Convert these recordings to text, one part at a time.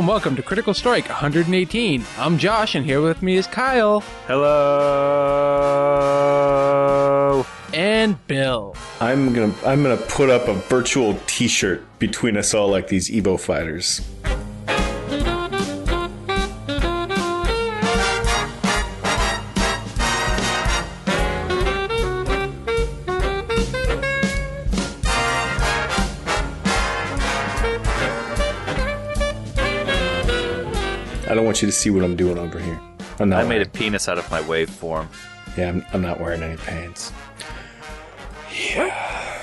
and welcome to Critical Strike 118. I'm Josh, and here with me is Kyle. Hello. And Bill. I'm gonna put up a virtual T-shirt between us all like these Evo fighters. I don't want you to see what I'm doing over here. I made a penis out of my waveform. Yeah, I'm not wearing any pants. Yeah.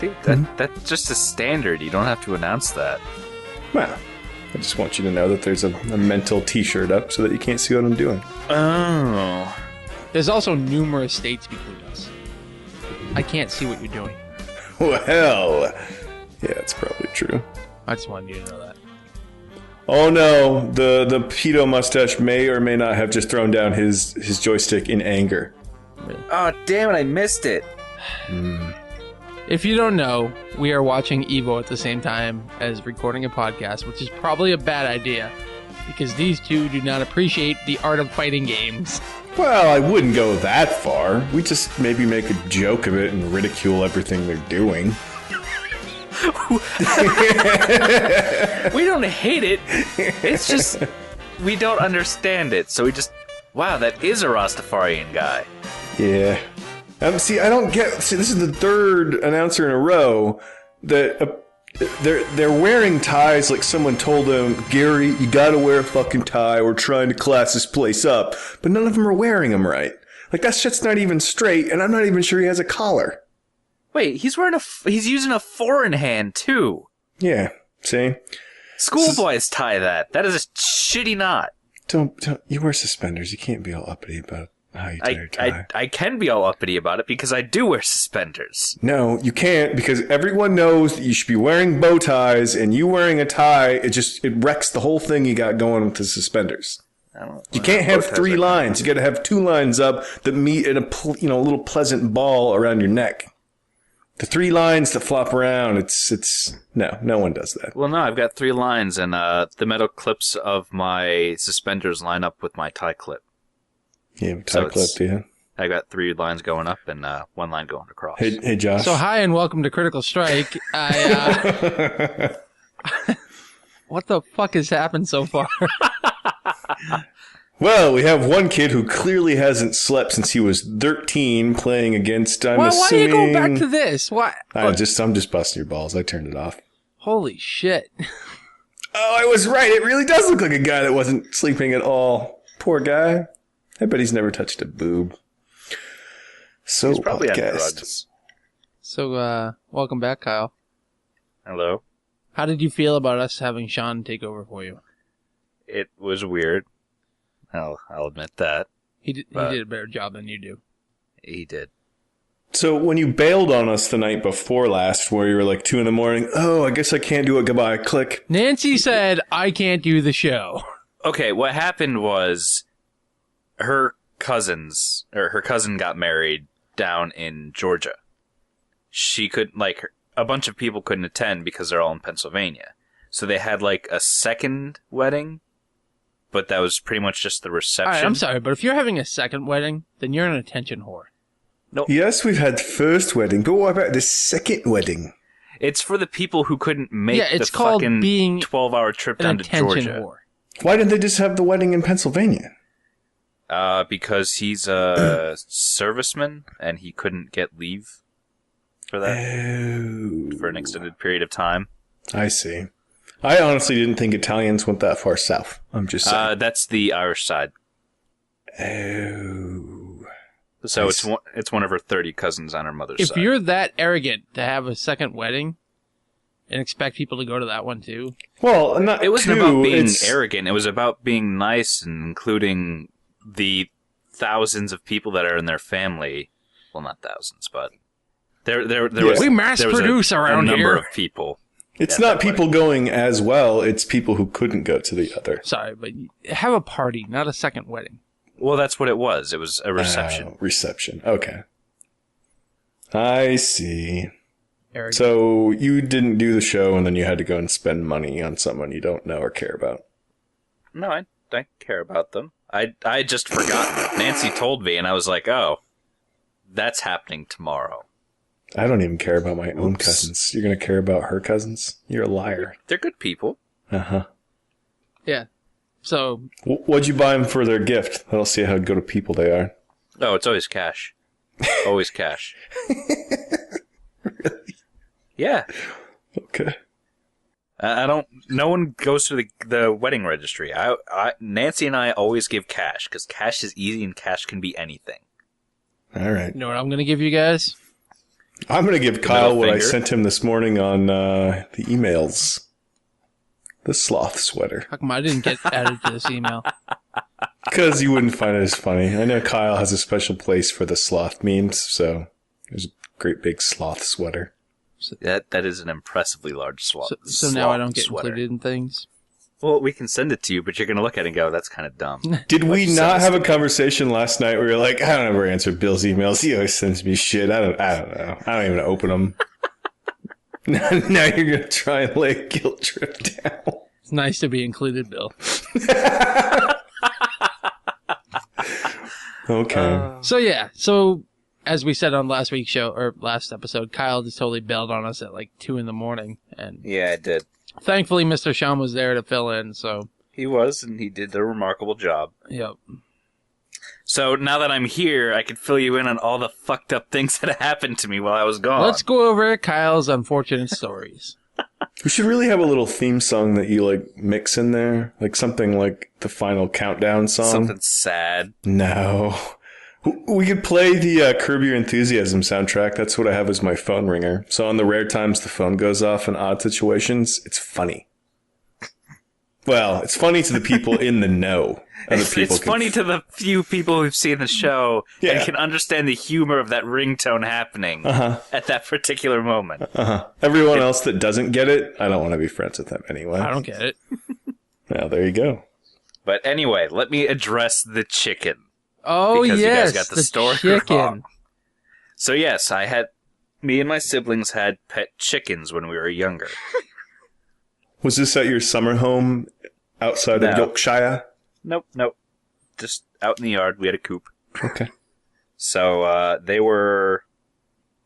Dude, that's just a standard. You don't have to announce that. Well, I just want you to know that there's a mental T-shirt up so that you can't see what I'm doing. Oh. There's also numerous states between us. I can't see what you're doing. Well, yeah, that's probably true. I just wanted you to know that. Oh no, the pedo mustache may or may not have just thrown down his joystick in anger. Really? Oh, damn it, I missed it. If you don't know, we are watching Evo at the same time as recording a podcast, which is probably a bad idea, because these two do not appreciate the art of fighting games. Well, I wouldn't go that far. We just maybe make a joke of it and ridicule everything they're doing. We don't hate it. It's just we don't understand it. So we just, wow, that is a Rastafarian guy. Yeah. See, I don't get. See, this is the third announcer in a row that they're wearing ties like someone told them, Gary, you gotta wear a fucking tie. We're trying to class this place up, but none of them are wearing them right. Like that shit's not even straight, and I'm not even sure he has a collar. Wait, he's using a foreign hand too. Yeah, see? Schoolboys tie that. That is a shitty knot. Don't, you wear suspenders. You can't be all uppity about how you tie your tie. I can be all uppity about it because I do wear suspenders. No, you can't, because everyone knows that you should be wearing bow ties, and you wearing a tie, it wrecks the whole thing you got going with the suspenders. You can't have three lines. You got to have two lines up that meet in a little pleasant ball around your neck. The three lines that flop around, no one does that. Well, no, I've got three lines, and the metal clips of my suspenders line up with my tie clip. You have a tie clip, yeah. I got three lines going up and one line going across. Hey, Josh. So hi and welcome to Critical Strike. What the fuck has happened so far? Well, we have one kid who clearly hasn't slept since he was 13 playing against, Why do you go back to this? Why? I'm just busting your balls. I turned it off. Holy shit. Oh, I was right. It really does look like a guy that wasn't sleeping at all. Poor guy. I bet he's never touched a boob. So he's probably on podcast. drugs. So, welcome back, Kyle. Hello. How did you feel about us having Sean take over for you? It was weird. I'll admit that. He did a better job than you do. He did. So when you bailed on us the night before last, where you were like 2 a.m, oh, I guess I can't do it. Goodbye. Click. Nancy said, I can't do the show. Okay, what happened was her cousin got married down in Georgia. A bunch of people couldn't attend because they're all in Pennsylvania. So they had like a second wedding, but that was pretty much just the reception. All right, I'm sorry, but if you're having a second wedding, then you're an attention whore. No. Yes, we've had first wedding, but what about the second wedding? It's for the people who couldn't make it's the called fucking being 12-hour trip down to Georgia. Whore. Why didn't they just have the wedding in Pennsylvania? Because he's a serviceman and he couldn't get leave for that for an extended period of time. I see. I honestly didn't think Italians went that far south. I'm just saying. That's the Irish side. Oh. So it's one of her 30 cousins on her mother's side. If you're that arrogant to have a second wedding and expect people to go to that one too. Well, it wasn't about being arrogant. It was about being nice and including the thousands of people that are in their family. Well, not thousands, but there was. We mass produce around a number here. of people. It's not people going as well. It's people who couldn't go to the other. Sorry, but have a party, not a second wedding. Well, that's what it was. It was a reception. Reception. Okay. I see. arrogant. So you didn't do the show, and then you had to go and spend money on someone you don't know or care about. No, I care about them. I just forgotten. Nancy told me, and I was like, oh, that's happening tomorrow. I don't even care about my own cousins. You're going to care about her cousins? You're a liar. They're good people. Uh-huh. Yeah. So... What'd you buy them for their gift? That'll see how good of people they are. Oh, it's always cash. Always cash. Really? Yeah. Okay. I don't... No one goes to the wedding registry. Nancy and I always give cash, because cash is easy and cash can be anything. All right. You know what I'm going to give you guys? I'm going to give Kyle what I sent him this morning on the emails. The sloth sweater. How come I didn't get added to this email? Because you wouldn't find it as funny. I know Kyle has a special place for the sloth memes, so there's a great big sloth sweater. That is an impressively large sloth. So now I don't get included in things? Well, we can send it to you, but you're going to look at it and go, that's kind of dumb. Did we not have a conversation last night where you're like, I don't ever answer Bill's emails. He always sends me shit. I don't know. I don't even open them. Now you're going to try and lay a guilt trip down. It's nice to be included, Bill. Okay. So as we said on last week's show, or last episode, Kyle just totally bailed on us at like 2 a.m. And yeah, I did. Thankfully, Mr. Sean was there to fill in, so... He was, and he did a remarkable job. Yep. So now that I'm here, I can fill you in on all the fucked up things that happened to me while I was gone. Let's go over Kyle's unfortunate stories. We should really have a little theme song that you, like, mix in there. Like something like the final countdown song. Something sad. No. We could play the Curb Your Enthusiasm soundtrack. That's what I have as my phone ringer. So on the rare times the phone goes off in odd situations, it's funny. Well, it's funny to the people in the know. It's funny to the few people who've seen the show and can understand the humor of that ringtone happening at that particular moment. Everyone else that doesn't get it, I don't want to be friends with them anyway. I don't get it. Well, there you go. But anyway, let me address the chicken. Oh, because yes, you guys got the story chicken. wrong. So yes, me and my siblings had pet chickens when we were younger. Was this at your summer home outside of Yorkshire? Nope. Just out in the yard. We had a coop. Okay. So they were,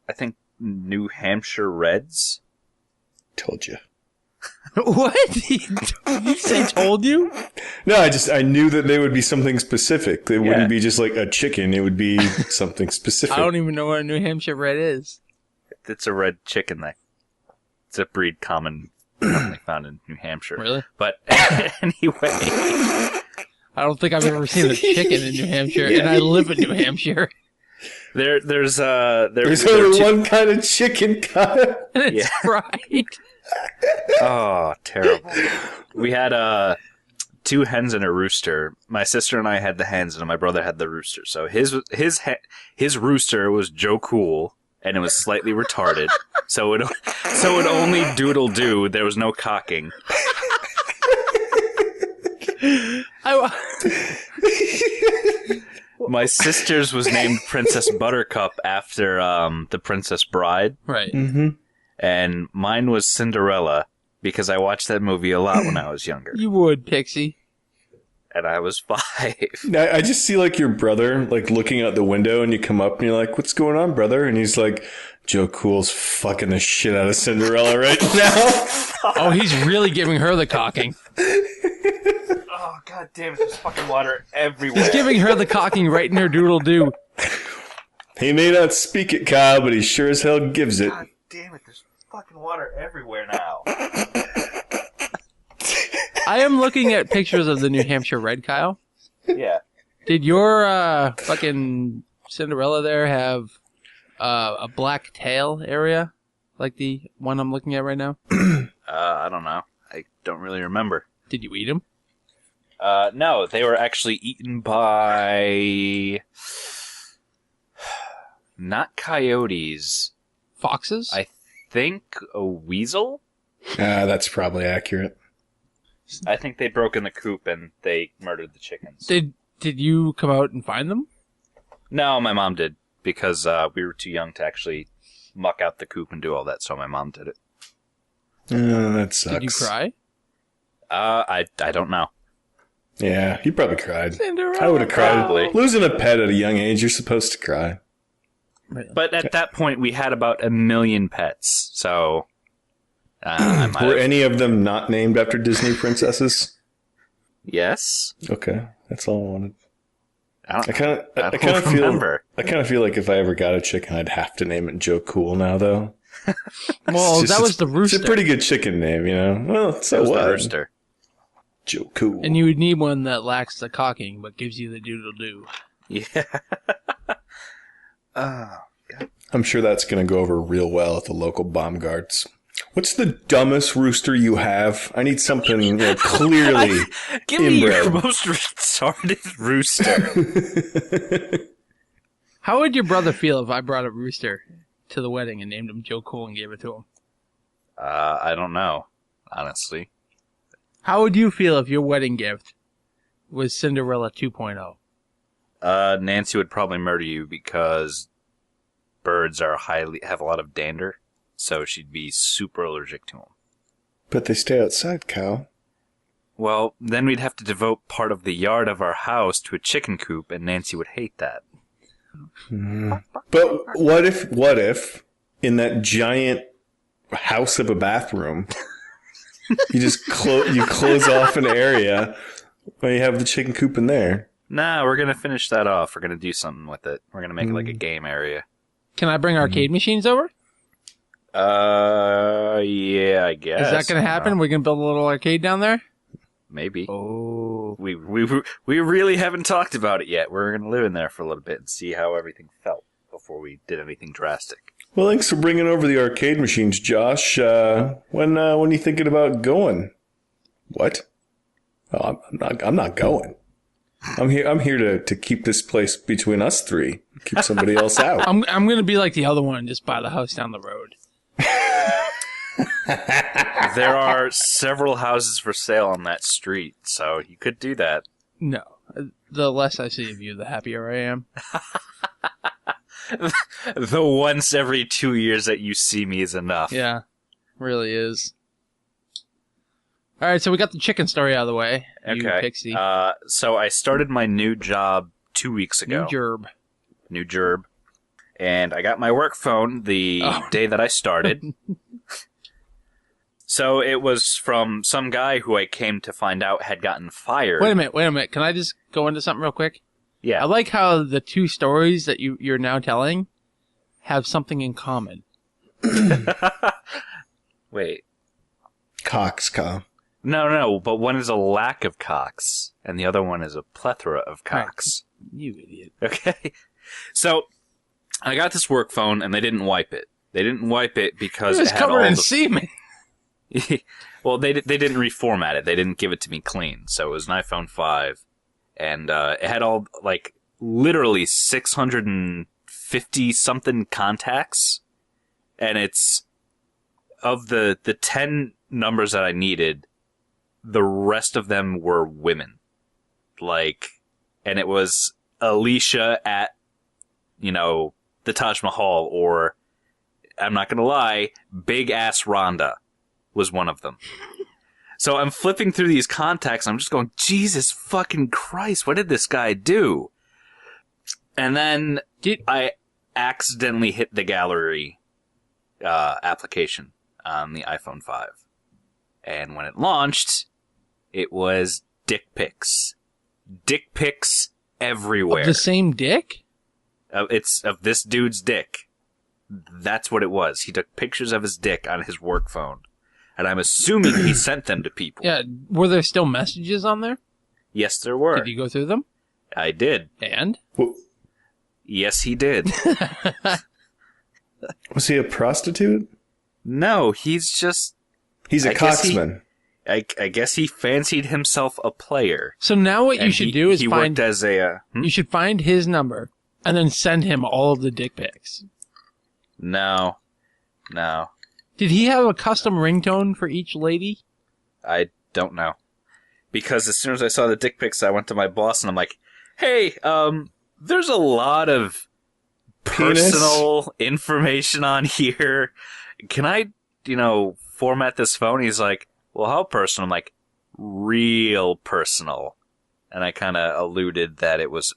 I think, New Hampshire Reds. Told you. What? Did you say told you? No, I knew that they would be something specific. They wouldn't be just like a chicken. It would be something specific. I don't even know what a New Hampshire Red is. It's a red chicken. It's a breed commonly found in New Hampshire. Really? But anyway. I don't think I've ever seen a chicken in New Hampshire, and I live in New Hampshire. There's only one kind of chicken, Kyle. It's fried. Oh, terrible. We had 2 hens and a rooster. My sister and I had the hens, and my brother had the rooster. So his rooster was Joe Cool, and it was slightly retarded. So it only Doodle do. There was no cocking. My sister's was named Princess Buttercup after the Princess Bride. Right. Mm-hmm. And mine was Cinderella because I watched that movie a lot when I was younger. You would, Pixie. And I was 5. I just see like your brother like looking out the window, and you come up and you're like, "What's going on, brother?" And he's like, "Joe Cool's fucking the shit out of Cinderella right now." Oh, he's really giving her the cocking. Oh, god damn it, there's fucking water everywhere. He's giving her the cocking right in her doodle-doo. He may not speak it, Kyle, but he sure as hell gives it. God damn it, there's fucking water everywhere now. I am looking at pictures of the New Hampshire Red, Kyle. Yeah. Did your fucking Cinderella there have a black tail area like the one I'm looking at right now? I don't know. I don't really remember. Did you eat them? No, they were actually eaten by... not coyotes. Foxes? I think a weasel? That's probably accurate. I think they broke in the coop and they murdered the chickens. Did you come out and find them? No, my mom did, because we were too young to actually muck out the coop and do all that, so my mom did it. That sucks. Did you cry? I don't know. Yeah, you probably cried. Cinderella. I would have cried. Probably. Losing a pet at a young age, you're supposed to cry. But at that point, we had about 1 million pets, so... Were any of them not named after Disney princesses? Yes. Okay, that's all I wanted. I I kind of feel like if I ever got a chicken, I'd have to name it Joe Cool now, though. Well, that was the rooster. It's a pretty good chicken name, you know. Well, so what? The rooster. Joe Cool. And you would need one that lacks the cocking, but gives you the doodle-doo. Yeah. Oh, God. I'm sure that's going to go over real well at the local bomb guards. What's the dumbest rooster you have? I need something clearly Give me your inbred. most retarded rooster. How would your brother feel if I brought a rooster to the wedding and named him Joe Cool and gave it to him? I don't know, honestly. How would you feel if your wedding gift was Cinderella 2.0? Nancy would probably murder you because birds have a lot of dander, so she'd be super allergic to them. But they stay outside, Cal. Well, then we'd have to devote part of the yard of our house to a chicken coop, and Nancy would hate that. But what if in that giant house of a bathroom, you just close off an area where you have the chicken coop in there? Nah, we're gonna finish that off. We're gonna do something with it. We're gonna make it like a game area. Can I bring arcade machines over? Yeah, I guess. Is that going to happen? We're going to build a little arcade down there? Maybe. Oh. We really haven't talked about it yet. We're going to live in there for a little bit and see how everything felt before we did anything drastic. Well, thanks for bringing over the arcade machines, Josh. When are you thinking about going? What? Oh, I'm not going. I'm here to keep this place between us three. Keep somebody else out. I'm going to be like the other one and just buy the house down the road. There are several houses for sale on that street, so you could do that. No. The less I see of you, the happier I am. The once every 2 years that you see me is enough. Yeah. Really is. All right, so we got the chicken story out of the way. You Okay. pixie. So I started my new job 2 weeks ago. New gerb. And I got my work phone the day that I started. So it was from some guy who I came to find out had gotten fired. Wait a minute. Can I just go into something real quick? Yeah. I like how the two stories that you're now telling have something in common. Wait. Cocks, Kyle. No, but one is a lack of cocks, and the other one is a plethora of cocks. You idiot. Okay. So I got this work phone, and they didn't wipe it. They didn't wipe it because It was it had covered all in the... semen. Well, they didn't reformat it. They didn't give it to me clean. So it was an iPhone 5, and it had all, like, literally 650 something contacts, and it's of the 10 numbers that I needed, the rest of them were women. Like, and it was Alicia at, the Taj Mahal, or, I'm not gonna lie, Big Ass Rhonda was one of them. So I'm flipping through these contacts, and I'm just going, Jesus fucking Christ, what did this guy do? And then I accidentally hit the gallery application on the iPhone 5. And when it launched, it was dick pics. Dick pics everywhere. Of the same dick? It's of this dude's dick. That's what it was. He took pictures of his dick on his work phone. And I'm assuming he sent them to people. Yeah. Were there still messages on there? Yes, there were. Did you go through them? I did. And? Yes, he did. Was he a prostitute? No, he's just... He's a cocksman. I guess he fancied himself a player. So now what you should do is he find... worked as a... You should find his number and then send him all of the dick pics. No. Did he have a custom ringtone for each lady? I don't know. Because as soon as I saw the dick pics, I went to my boss and I'm like, hey, there's a lot of personal information on here. Can I, format this phone? He's like, well, how personal? I'm like, real personal. And I kind of alluded that it was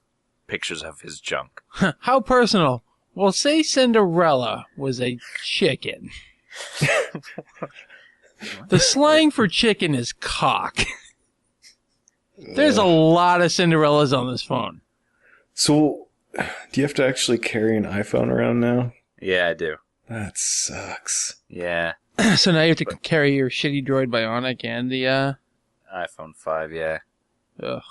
pictures of his junk. How personal? Well, say Cinderella was a chicken. The slang for chicken is cock. There's a lot of Cinderellas on this phone. So, do you have to actually carry an iPhone around now? Yeah, I do. That sucks. Yeah. So now you have to carry your shitty Droid Bionic and the, iPhone 5, yeah. Ugh.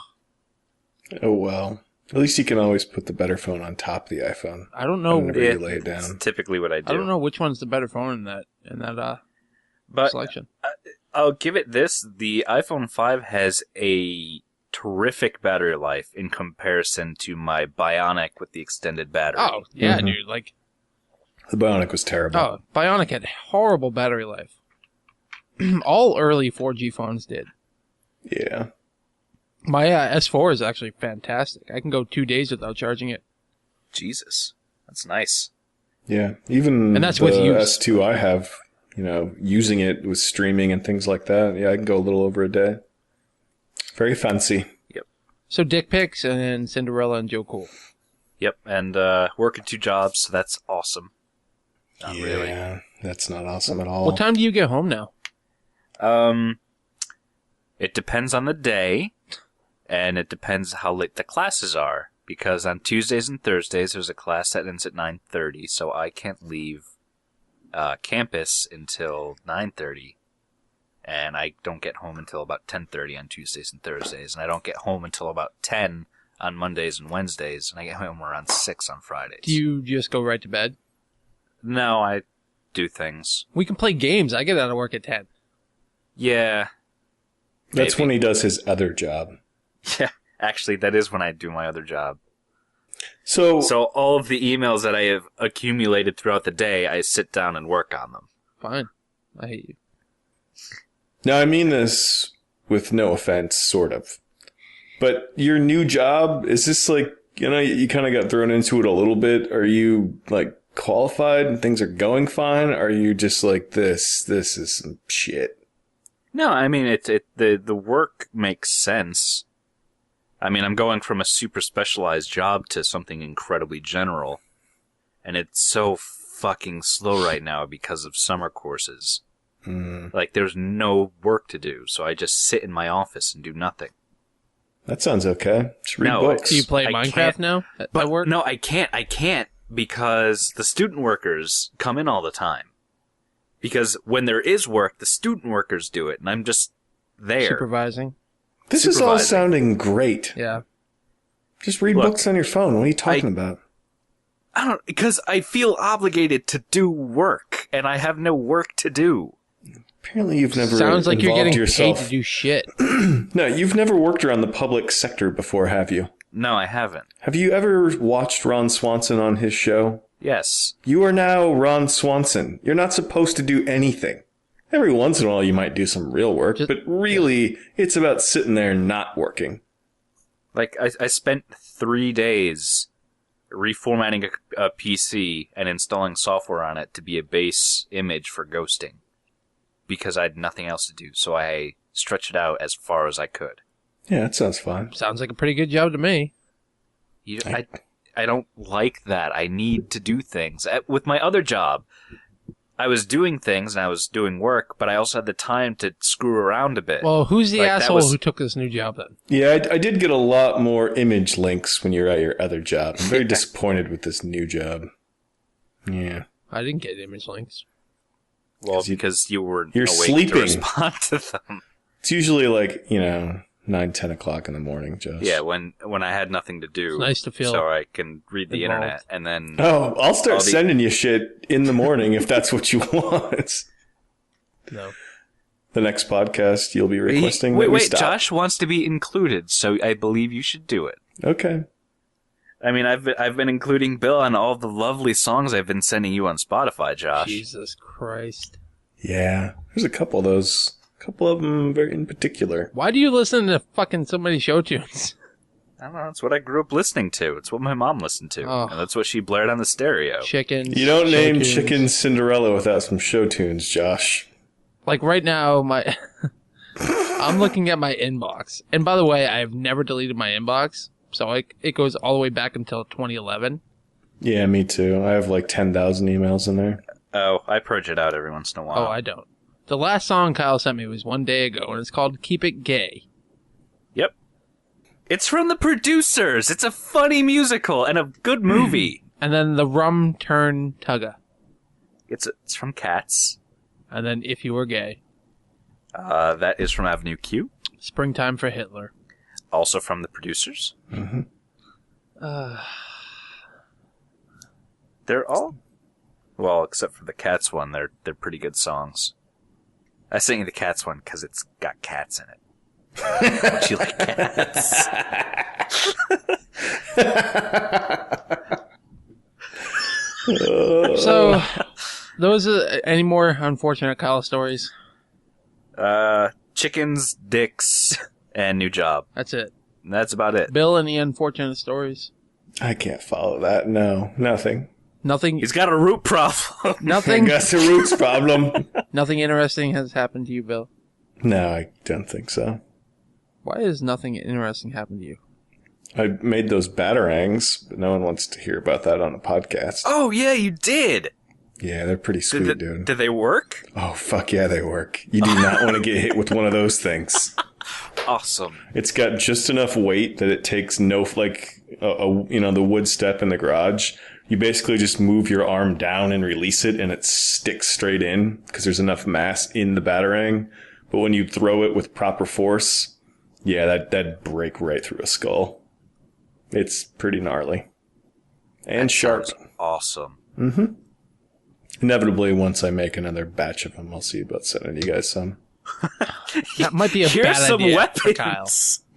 Oh, well. At least you can always put the better phone on top of the iPhone. I don't know. Whenever you lay it down. That's typically what I do. I don't know which one's the better phone in that but selection. I'll give it this. The iPhone 5 has a terrific battery life in comparison to my Bionic with the extended battery. Oh, yeah, dude. Like, the Bionic was terrible. oh, Bionic had horrible battery life. All early 4G phones did. Yeah. My S4 is actually fantastic. I can go 2 days without charging it. Jesus. That's nice. Yeah. Even And that's the with use. S2 I have, using it with streaming and things like that. Yeah, I can go a little over a day. Very fancy. Yep. So dick pics and Cinderella and Joe Cool. Yep. And working 2 jobs, so that's awesome. Not really. Yeah, that's not awesome at all. What time do you get home now? It depends on the day, and it depends how late the classes are. Because on Tuesdays and Thursdays, there's a class that ends at 9:30, so I can't leave campus until 9:30. And I don't get home until about 10:30 on Tuesdays and Thursdays. And I don't get home until about 10 on Mondays and Wednesdays. And I get home around 6 on Fridays. Do you just go right to bed? No, I do things. We can play games. I get out of work at 10. Yeah. That's maybe. when he does his other job. Yeah, actually, that is when I do my other job. So all of the emails that I have accumulated throughout the day, I sit down and work on them. Fine. I hate you. now I mean this with no offense, sort of. But your new job, is this like, you kind of got thrown into it a little bit. Are you like qualified and things are going fine? Or are you just like, this is some shit? No, I mean, the work makes sense. I mean, I'm going from a super specialized job to something incredibly general. And it's so fucking slow right now because of summer courses. Like, there's no work to do, so I just sit in my office and do nothing. That sounds okay. Just read No, books. Do you play I Minecraft can't- now at But work? no, I can't because the student workers come in all the time. Because when there is work, the student workers do it, and I'm just there. Supervising. This is all supervising. sounding great. Yeah. Just read Look, books on your phone. What are you talking about? I don't, because I feel obligated to do work, and I have no work to do. Apparently you've never Sounds like you're involved getting yourself. paid to do shit. No, you've never worked around the public sector before, have you? No, I haven't. Have you ever watched Ron Swanson on his show? Yes. You are now Ron Swanson. You're not supposed to do anything. Every once in a while you might do some real work, but really it's about sitting there and not working. Like, I spent 3 days reformatting a PC and installing software on it to be a base image for ghosting. Because I had nothing else to do, so I stretched it out as far as I could. Yeah, that sounds fine. Sounds like a pretty good job to me. I don't like that. I need to do things. With my other job, I was doing things and I was doing work, but I also had the time to screw around a bit. Well, who's the Like, that asshole was- who took this new job then? Yeah, I did get a lot more image links when you were at your other job. I'm very disappointed with this new job. Yeah. I didn't get image links. Well, because you were You're awake sleeping. to respond to them. It's usually like, 9, 10 o'clock in the morning, Josh. Yeah, when I had nothing to do. It's nice to feel so I can read the involved. internet and then Oh, I'll start All the- sending you shit in the morning if that's what you want. No. The next podcast, you'll be requesting Wait, that we wait, stop. Josh wants to be included, so I believe you should do it. Okay. I mean, I've been including Bill on all the lovely songs I've been sending you on Spotify, Josh. Jesus Christ. Yeah, there's a couple of those. A couple of them very in particular. Why do you listen to fucking so many show tunes? don't know. It's what I grew up listening to. It's what my mom listened to. Oh. And that's what she blared on the stereo. Chickens. You don't show name tunes. Chicken Cinderella without some show tunes, Josh. Like right now, I'm looking at my inbox. And by the way, I have never deleted my inbox. So it goes all the way back until 2011. Yeah, me too. I have like 10,000 emails in there. Oh, I purge it out every once in a while. Oh, I don't. The last song Kyle sent me was one day ago, and it's called Keep It Gay. Yep. It's from the producers. It's a funny musical and a good movie. And then The Rum Turn Tugga. It's from Cats. And then If You Were Gay. That is from Avenue Q. Springtime for Hitler. Also from the producers. Mm-hmm. They're all, well, except for the Cats one, they're pretty good songs. I sing the Cats one because it's got cats in it. Don't you like cats? So, those are any more unfortunate Kyle stories? Chickens, dicks, and new job. That's it. And that's about it. Bill, any unfortunate stories? I can't follow that. No, nothing. Nothing. He's got a root problem. Nothing. That's a roots problem. Nothing interesting has happened to you, Bill. No, I don't think so. Why has nothing interesting happened to you? I made those batarangs, but no one wants to hear about that on a podcast. Oh, yeah, you did. Yeah, they're pretty sweet, dude. Did they work? Oh, fuck yeah, they work. You do not want to get hit with one of those things. Awesome. It's got just enough weight that it takes no, like, the wood step in the garage. You basically just move your arm down and release it, and it sticks straight in because there's enough mass in the batarang. But when you throw it with proper force, yeah, that'd break right through a skull. It's pretty gnarly. And That sharp. sounds awesome. Mm-hmm. Inevitably, once I make another batch of them, I'll see about sending you guys some. That might be a Here's bad some idea weapons. for Kyle.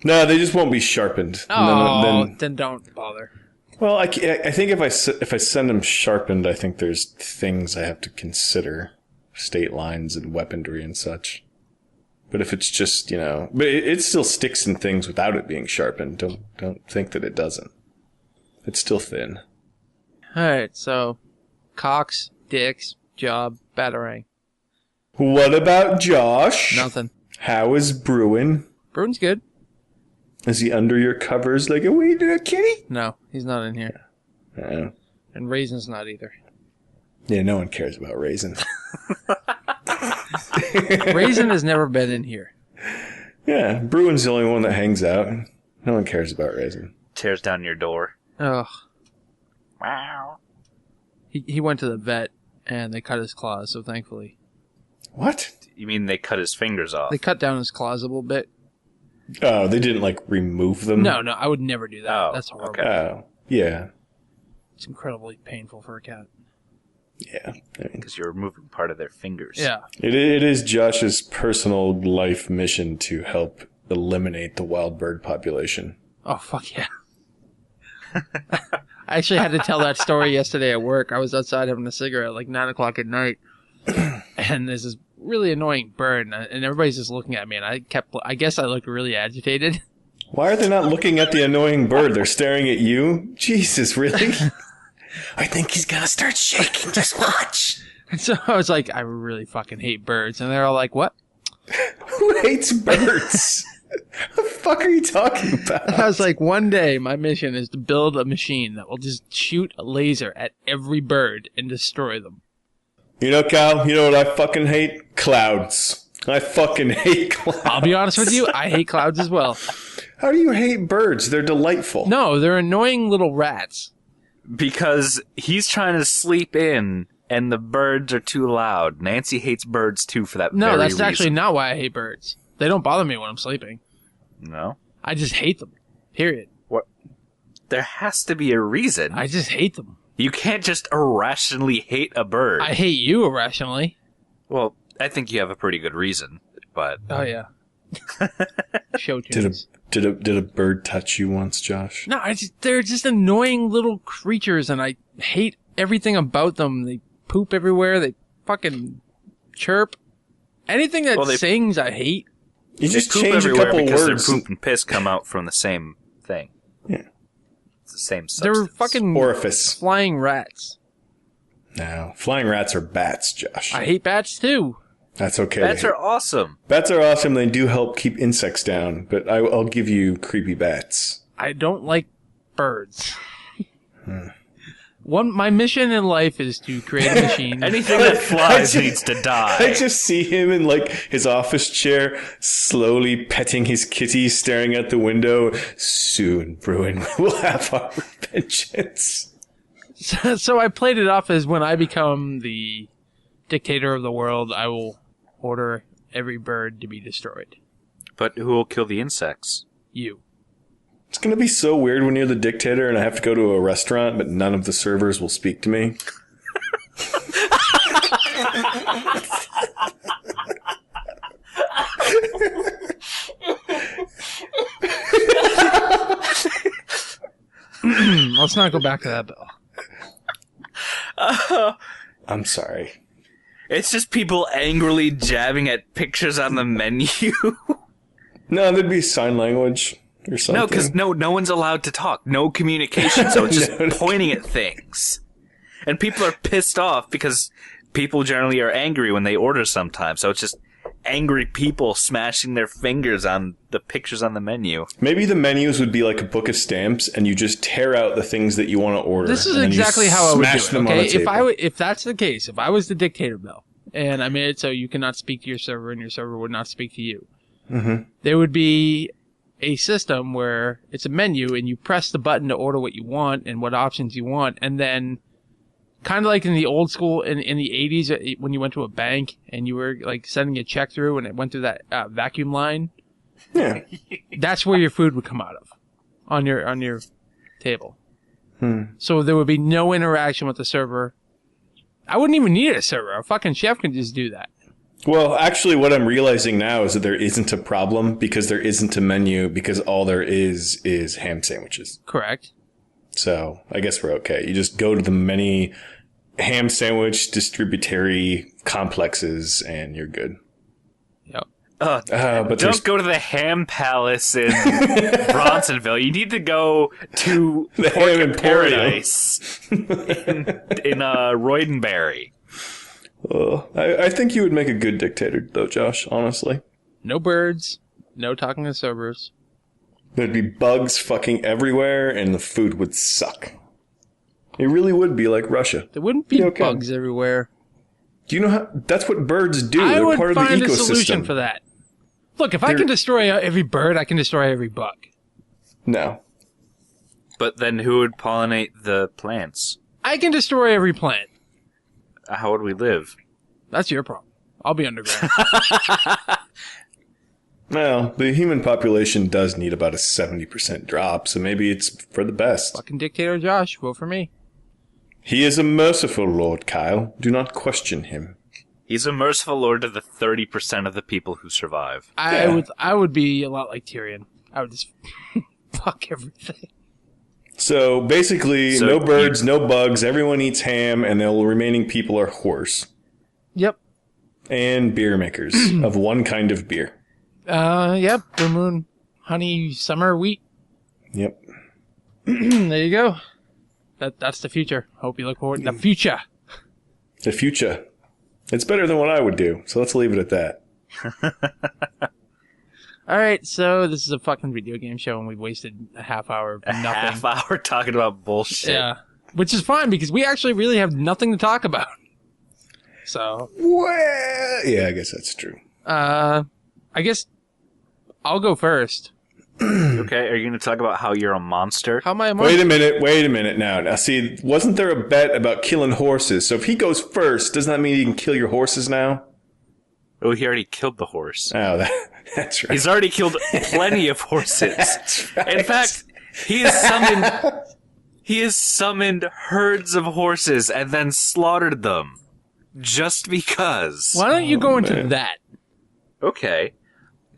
No, they just won't be sharpened. Oh, then don't bother. Well, I think if I send them sharpened, I think there's things I have to consider. State lines and weaponry and such. But if it's just, but it still sticks in things without it being sharpened. Don't think that it doesn't. It's still thin. Alright, so cocks, dicks, job, batarang. What about Josh? Nothing. How is Bruin? Bruin's good. Is he under your covers like a wee little kitty? No, he's not in here. And Raisin's not either. Yeah, no one cares about Raisin. Raisin has never been in here. Yeah, Bruin's the only one that hangs out. No one cares about Raisin. Tears down your door. Ugh. Wow. He went to the vet, and they cut his claws, so thankfully. What? You mean they cut his fingers off? They cut down his claws a little bit. Oh, they didn't, remove them? No, I would never do that. Oh, That's horrible. okay. Oh, yeah. It's incredibly painful for a cat. Yeah. Because you're removing part of their fingers. Yeah. It is Josh's personal life mission to help eliminate the wild bird population. Oh, fuck yeah. I actually had to tell that story yesterday at work. I was outside having a cigarette at 9 o'clock at night. And there's this really annoying bird, and everybody's just looking at me, and I guess I looked really agitated. Why are they not looking at the annoying bird? They're staring at you? Jesus, really? I think he's gonna start shaking. Just watch. And so I was like, I really fucking hate birds. And they're all like, what? Who hates birds? The fuck are you talking about? I was like, one day my mission is to build a machine that will just shoot a laser at every bird and destroy them. You know, Kyle, you know what I fucking hate? Clouds. I fucking hate clouds. I'll be honest with you, I hate clouds as well. How do you hate birds? They're delightful. No, they're annoying little rats. Because he's trying to sleep in, and the birds are too loud. Nancy hates birds, too, for that No, very that's reason. actually not why I hate birds. They don't bother me when I'm sleeping. No? I just hate them. Period. What? There has to be a reason. I just hate them. You can't just irrationally hate a bird. I hate you irrationally. Well, I think you have a pretty good reason, but... Oh, yeah. Show tunes. Did a bird touch you once, Josh? No, they're just annoying little creatures, and I hate everything about them. They poop everywhere. They fucking chirp. Anything that sings, I hate. You just They poop change a everywhere couple because words. their poop and piss come out from the same thing. Yeah. It's the same They're substance. fucking Orifice. flying rats. No, flying rats are bats, Josh. I hate bats too. That's okay. Bats are awesome. Bats are awesome. They do help keep insects down, but I'll give you creepy bats. I don't like birds. My mission in life is to create a machine. Anything that flies needs to die. I just see him in like his office chair, slowly petting his kitty, staring out the window. Soon, Bruin, we'll have our vengeance. So I played it off as when I become the dictator of the world, I will order every bird to be destroyed. But who will kill the insects? You. It's going to be so weird when you're the dictator and I have to go to a restaurant, but none of the servers will speak to me. Let's not go back to that, Bill. I'm sorry. It's just people angrily jabbing at pictures on the menu. No, there'd be sign language or something. No, because no one's allowed to talk. No communication, so it's just pointing at things. And people are pissed off because people generally are angry when they order sometimes. So it's just angry people smashing their fingers on the pictures on the menu. Maybe the menus would be like a book of stamps, and you just tear out the things that you want to order. This is and then you exactly how I would smash do it. them on Okay, the table. if that's the case, if I was the dictator, Bill, and I made it so you cannot speak to your server and your server would not speak to you, there would be a system where it's a menu and you press the button to order what you want and what options you want, and then kind of like in the old school in the 80s when you went to a bank and you were like sending a check through and it went through that vacuum line. Yeah. That's where your food would come out of on your table. So there would be no interaction with the server. I wouldn't even need a server. A fucking chef can just do that. Well, actually, what I'm realizing now is that there isn't a problem because there isn't a menu because all there is ham sandwiches. Correct. So I guess we're okay. You just go to the many ham sandwich distributary complexes and you're good. Yep. But Don't go to the Ham Palace in Bronsonville. You need to go to The Pork Ham and Emporium. Paradise in Roydenberry. I think you would make a good dictator, though, Josh, honestly. No birds. No talking to servers. There'd be bugs fucking everywhere, and the food would suck. It really would be like Russia. There wouldn't be Okay. bugs everywhere. Do you know how? That's what birds do. I They're would part of find the a ecosystem. solution for that. Look, if I can destroy every bird, I can destroy every bug. No. But then who would pollinate the plants? I can destroy every plant. How would we live? That's your problem. I'll be underground. Well, the human population does need about a 70% drop, so maybe it's for the best. Fucking dictator Josh, vote for me. He is a merciful Lord, Kyle. Do not question him. He's a merciful lord to the 30% of the people who survive. I would be a lot like Tyrion. I would just fuck everything. So basically, So no birds, no bugs, everyone eats ham, and the remaining people are whores. Yep. And beer makers of one kind of beer. Yep. Blue moon, honey, summer, wheat. Yep. There you go. That's the future. Hope you look forward to the future. The future. It's better than what I would do, so let's leave it at that. All right, so this is a fucking video game show, and we've wasted a half hour of nothing. Half hour talking about bullshit. Yeah, which is fine because we actually really have nothing to talk about. So, Well, yeah, I guess that's true. I guess I'll go first. Okay, are you going to talk about how you're a monster? How am I? Wait a minute now. See, wasn't there a bet about killing horses? So if he goes first, doesn't that mean he can kill your horses now? Oh, he already killed the horse. Oh, that's right. He's already killed plenty of horses. That's right. In fact, he has summoned herds of horses and then slaughtered them. Just because. Why don't you go into man. that? Okay.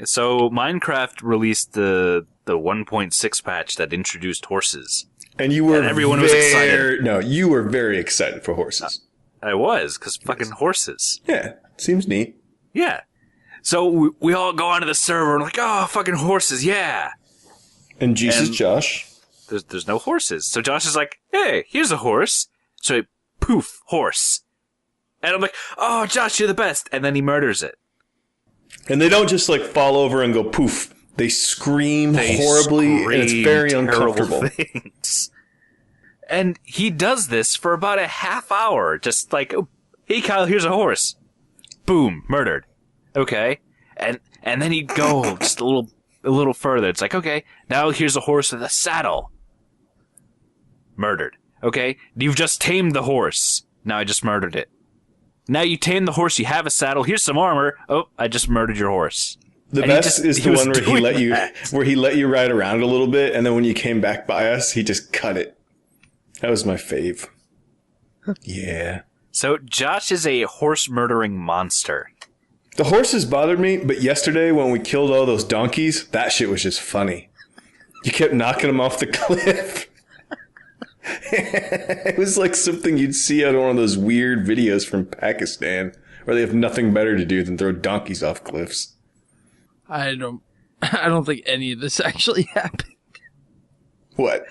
So Minecraft released the 1.6 patch that introduced horses. And you were And everyone was excited. No, you were very excited for horses. I was, because fucking horses. Yeah, seems neat. Yeah. So we all go onto the server and like, oh, fucking horses, yeah. And Jesus And- Josh. there's no horses. So Josh is like, hey, here's a horse. So he, poof, horse. And I'm like, oh, Josh, you're the best. And then he murders it. And they don't just like fall over and go poof. They scream horribly, and it's very uncomfortable. Things. And he does this for about a half hour. Just like, oh, hey, Kyle, here's a horse. Boom, murdered. Okay. And then he'd go just a little further. It's like, okay, now here's a horse with a saddle. Murdered. Okay? You've just tamed the horse. Now I just murdered it. Now you tame the horse, you have a saddle, here's some armor. Oh, I just murdered your horse. The best is the one where he let you ride around a little bit, and then when you came back by us, he just cut it. That was my fave. Yeah. So Josh is a horse murdering monster. The horses bothered me, but yesterday when we killed all those donkeys, that shit was just funny. You kept knocking them off the cliff. It was like something you'd see out of one of those weird videos from Pakistan where they have nothing better to do than throw donkeys off cliffs. I don't think any of this actually happened. What?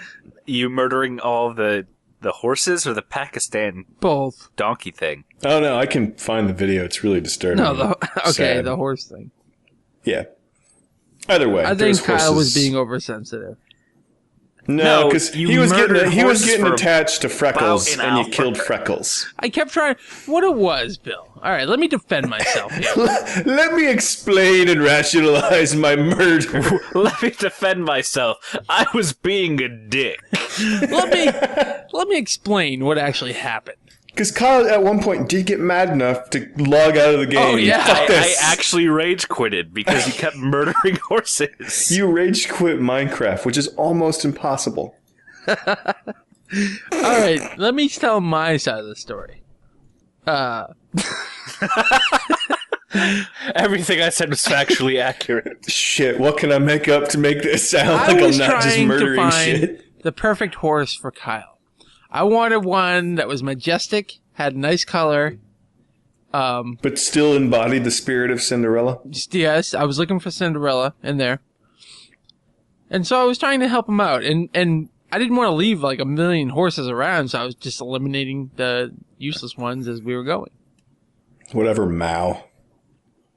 You murdering all the horses or the Pakistan both donkey thing? Oh no, I can find the video. It's really disturbing. No, Sad. the horse thing. Yeah. Either way, I think Kyle was being oversensitive. No, because he was getting attached to Freckles, and you killed Freckles. I kept trying. What it was, Bill. All right, let me defend myself here. Let me explain and rationalize my murder. Let me defend myself. I was being a dick. Let me explain what actually happened. Because Kyle, at one point, did get mad enough to log out of the game. Oh, yeah. I actually rage quitted because he kept murdering horses. You rage quit Minecraft, which is almost impossible. All right, let me tell my side of the story. Everything I said was factually accurate. Shit, what can I make up to make this sound like I'm not just murdering shit? The perfect horse for Kyle. I wanted one that was majestic, had nice color. But still embodied the spirit of Cinderella? Yes, I was looking for Cinderella in there. And so I was trying to help him out. And I didn't want to leave like a million horses around, so I was just eliminating the useless ones as we were going. Whatever, Mao.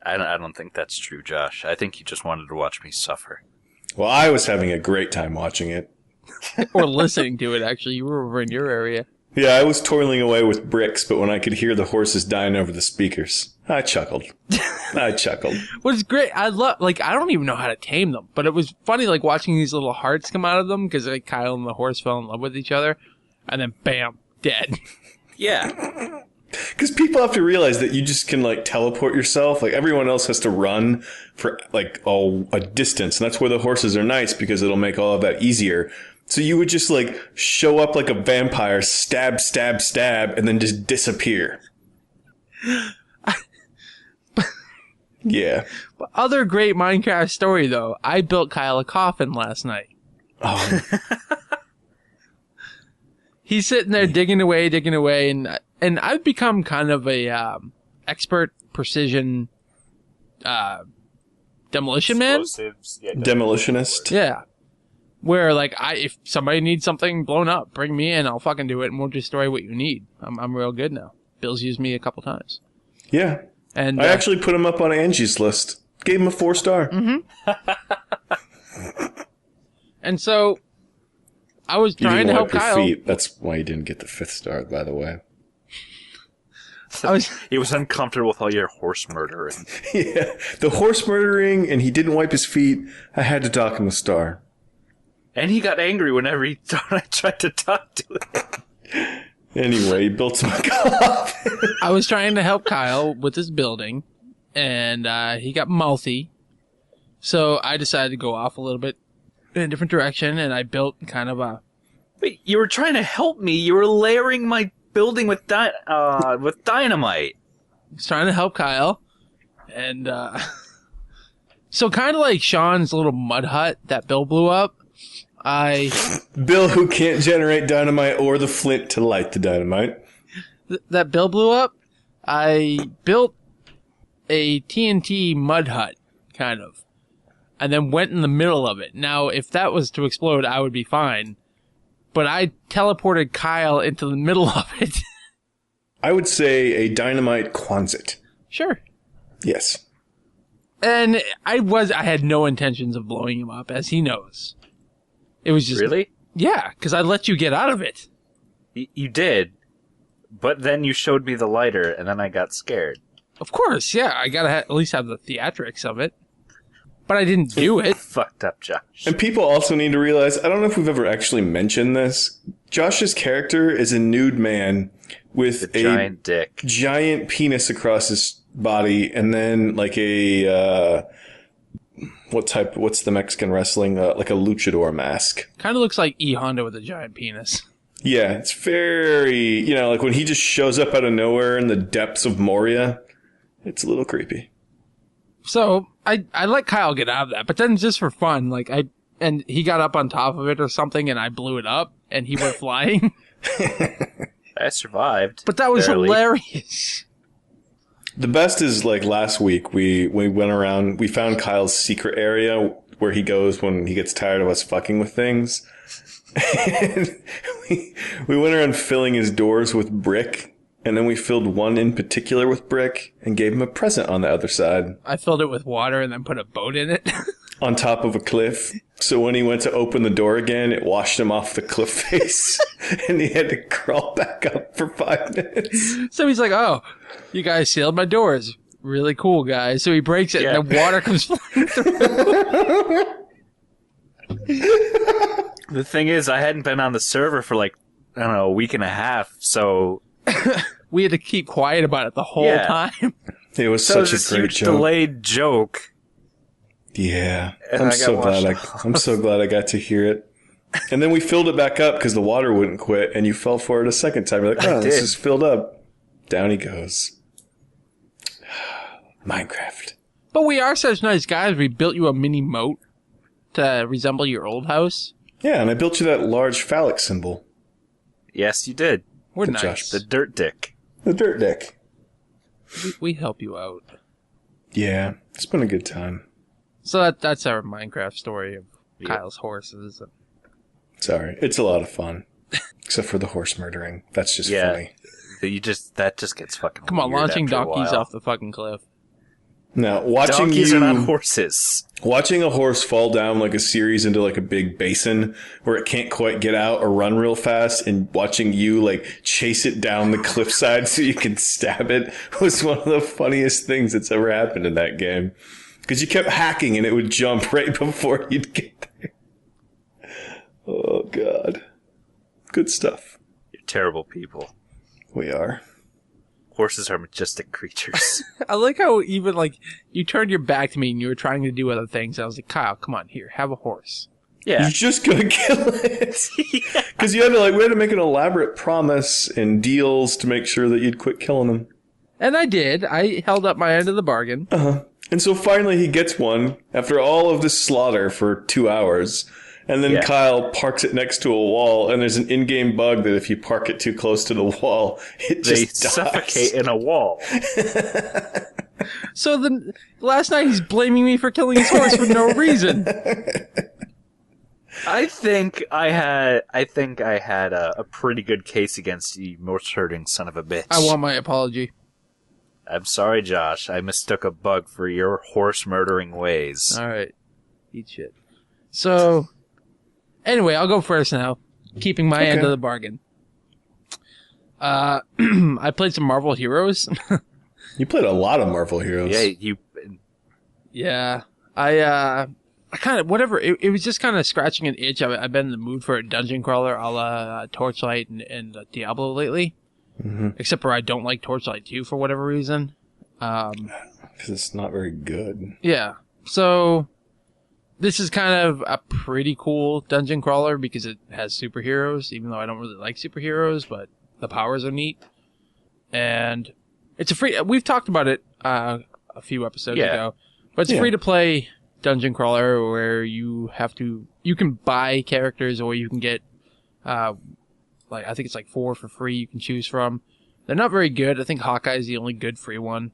I don't think that's true, Josh. I think you just wanted to watch me suffer. Well, I was having a great time watching it. Or listening to it, actually. You were over in your area. Yeah, I was toiling away with bricks, but when I could hear the horses dying over the speakers, I chuckled. What's great, I don't even know how to tame them, but it was funny, like, watching these little hearts come out of them, because, like, Kyle and the horse fell in love with each other, and then, bam, dead. Yeah. Because people have to realize that you just can, like, teleport yourself. Like, everyone else has to run for, like, a distance, and that's where the horses are nice, because it'll make all of that easier. So you would just, like, show up like a vampire, stab, stab, stab, and then just disappear. Yeah. But other great Minecraft story, though. I built Kyle a coffin last night. Oh. He's sitting there digging away, and I've become kind of a expert precision demolition man. Yeah, Demolitionist. Yeah. Where, like, if somebody needs something blown up, bring me in, I'll fucking do it, and we'll destroy what you need. I'm real good now. Bill's used me a couple times. Yeah. And I actually put him up on Angie's list. Gave him a 4-star. Mm-hmm. And so, I was trying to help Kyle. Feet. That's why you didn't get the 5th star, by the way. He was uncomfortable with all your horse murdering. Yeah. The horse murdering, and he didn't wipe his feet. I had to dock him a star. And he got angry whenever I tried to talk to him. Anyway, he built some coffin. I was trying to help Kyle with his building, and he got mouthy. So I decided to go off a little bit in a different direction, and I built kind of a... Wait, you were trying to help me. You were layering my building with dynamite. I was trying to help Kyle, and so kind of like Sean's little mud hut that Bill blew up. Bill, who can't generate dynamite or the flint to light the dynamite. That Bill blew up, I built a TNT mud hut, kind of, and then went in the middle of it. Now, if that was to explode, I would be fine, but I teleported Kyle into the middle of it. I would say a dynamite Quonset. Sure. Yes. And I had no intentions of blowing him up, as he knows. It was just... Really? Yeah, because I let you get out of it. You did, but then you showed me the lighter, and then I got scared. Of course, yeah. I gotta at least have the theatrics of it. But I didn't do it. Fucked up, Josh. And people also need to realize, I don't know if we've ever actually mentioned this, Josh's character is a nude man with a giant dick. Giant penis across his body, and then like a what's the Mexican wrestling, like a luchador mask. Kind of looks like E Honda with a giant penis. Yeah, it's very, like when he just shows up out of nowhere in the depths of Moria, it's a little creepy. So I let Kyle get out of that, but then just for fun, and he got up on top of it or something, and I blew it up, and he went flying. I survived. But that was barely. hilarious. The best is like last week we went around, we found Kyle's secret area where he goes when he gets tired of us fucking with things. And we went around filling his doors with brick, and then we filled one in particular with brick and gave him a present on the other side. I filled it with water and then put a boat in it. On top of a cliff. So when he went to open the door again, it washed him off the cliff face, and he had to crawl back up for 5 minutes. So he's like, "Oh, you guys sealed my doors. Really cool, guys." So he breaks it, and the water comes flying through. The thing is, I hadn't been on the server for a week and a half, so we had to keep quiet about it the whole time. It was such a great huge joke. Delayed joke. Yeah, And I'm so glad I got to hear it. And then we filled it back up because the water wouldn't quit, and you fell for it a second time. You're like, "Oh, this is filled up." Down he goes. Minecraft. But we are such nice guys. We built you a mini moat to resemble your old house. Yeah, and I built you that large phallic symbol. Yes, you did. We're Good nice. Josh. The dirt dick. The dirt deck. We help you out. Yeah, it's been a good time. So that's our Minecraft story of Kyle's horses. Sorry, it's a lot of fun. Except for the horse murdering. That's just funny. That just gets fucking Come on, weird launching after a donkeys while. off the fucking cliff. Now, watching Donkeys are not horses. Watching a horse fall down like a series into like a big basin where it can't quite get out or run real fast, and watching you like chase it down the cliffside so you can stab it was one of the funniest things that's ever happened in that game. Because you kept hacking and it would jump right before you'd get there. Oh, God. Good stuff. You're terrible people. We are. Horses are majestic creatures. I like how even you turned your back to me and you were trying to do other things. I was like, "Kyle, come on, here, have a horse." Yeah. You're just gonna kill it. Because you had to we had to make an elaborate promise and deals to make sure that you'd quit killing them. And I did. I held up my end of the bargain. Uh-huh. And so finally he gets one after all of this slaughter for 2 hours. And then Kyle parks it next to a wall, and there's an in-game bug that if you park it too close to the wall, it just dies. Suffocate in a wall. So then last night he's blaming me for killing his horse for no reason. I think I had a pretty good case against you, most hurting son of a bitch. I want my apology. I'm sorry, Josh. I mistook a bug for your horse murdering ways. All right. Eat shit. So, anyway, I'll go first now, keeping my end of the bargain. I played some Marvel Heroes. You played a lot of Marvel Heroes. Yeah. I kind of, whatever, it was just kind of scratching an itch. I've been in the mood for a dungeon crawler a la Torchlight and Diablo lately. Mm-hmm. Except for I don't like Torchlight 2 for whatever reason. Because it's not very good. Yeah. So, this is kind of a pretty cool dungeon crawler because it has superheroes, even though I don't really like superheroes, but the powers are neat. And it's a free, we've talked about it a few episodes ago, but it's free to play dungeon crawler where you can buy characters or you can get, I think it's 4 for free you can choose from. They're not very good. I think Hawkeye is the only good free one.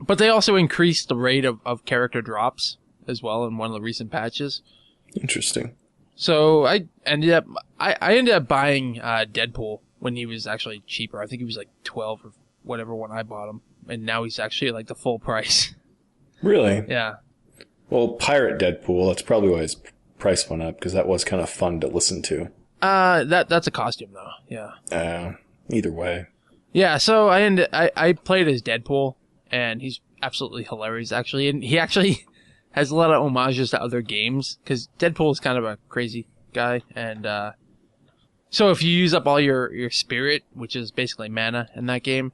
But they also increased the rate of character drops as well in one of the recent patches. Interesting. So I ended up buying Deadpool when he was actually cheaper. I think he was like 12 or whatever when I bought him, and now he's actually like the full price. Really? Yeah. Well, Pirate Deadpool, that's probably why his price went up, because that was kind of fun to listen to. That's a costume though. Yeah. Either way. Yeah, so I played as Deadpool, and he's absolutely hilarious actually, and he actually has a lot of homages to other games, because Deadpool is kind of a crazy guy, and so if you use up all your spirit, which is basically mana in that game,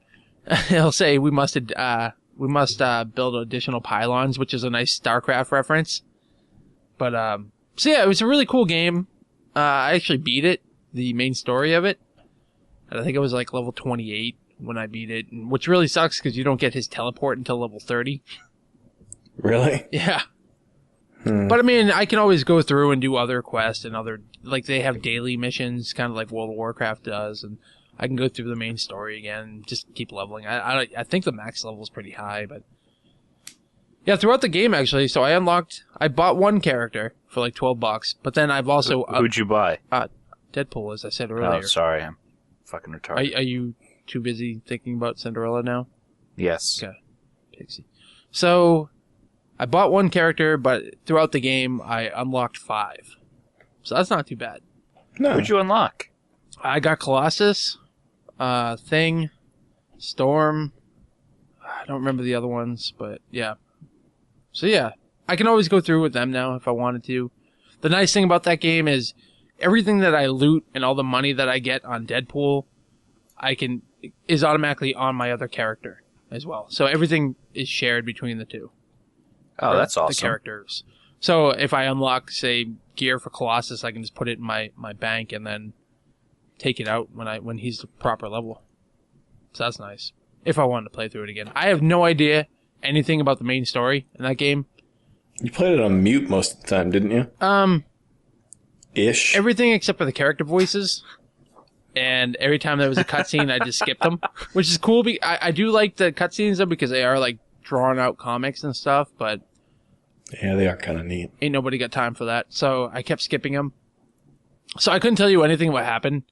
he'll say we must build additional pylons, which is a nice StarCraft reference. But so yeah, it was a really cool game. I actually beat it, the main story of it, and I think it was like level 28 when I beat it, which really sucks because you don't get his teleport until level 30. Really? Yeah. But I mean, I can always go through and do other quests and other, like they have daily missions, kind of like World of Warcraft does, and I can go through the main story again and just keep leveling. I think the max level is pretty high, but yeah, throughout the game actually. So I bought one character for like $12, but then I've also who'd you buy? Deadpool, as I said earlier. Oh, sorry, I'm fucking retarded. Are you too busy thinking about Cinderella now? Yes. Okay, Pixie. So I bought one character, but throughout the game I unlocked 5, so that's not too bad. No. Who'd you unlock? I got Colossus, Thing, Storm. I don't remember the other ones, but yeah. So yeah, I can always go through with them now if I wanted to. The nice thing about that game is everything that I loot and all the money that I get on Deadpool, is automatically on my other character as well. So everything is shared between the two. Oh, that's awesome. The characters. So if I unlock, say, gear for Colossus, I can just put it in my bank and then take it out when he's the proper level. So that's nice. If I wanted to play through it again. I have no idea anything about the main story in that game. You played it on mute most of the time, didn't you? Ish. Everything except for the character voices. And every time there was a cutscene, I just skipped them. Which is cool. I do like the cutscenes though, because they are like drawn out comics and stuff, but yeah, they are kind of neat. Ain't nobody got time for that. So I kept skipping them. So I couldn't tell you anything what happened.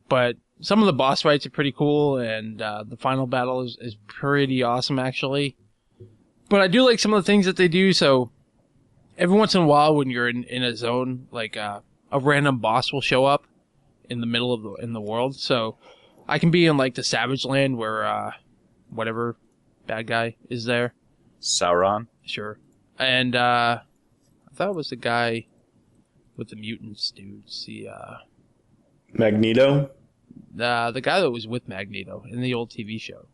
But some of the boss fights are pretty cool, and the final battle is pretty awesome, actually. But I do like some of the things that they do, so every once in a while when you're in a zone, like a random boss will show up in the middle of in the world. So I can be in like the Savage Land where whatever bad guy is there. Sauron? Sure. And I thought it was the guy with the mutants, dudes. Magneto? The guy that was with Magneto in the old TV show.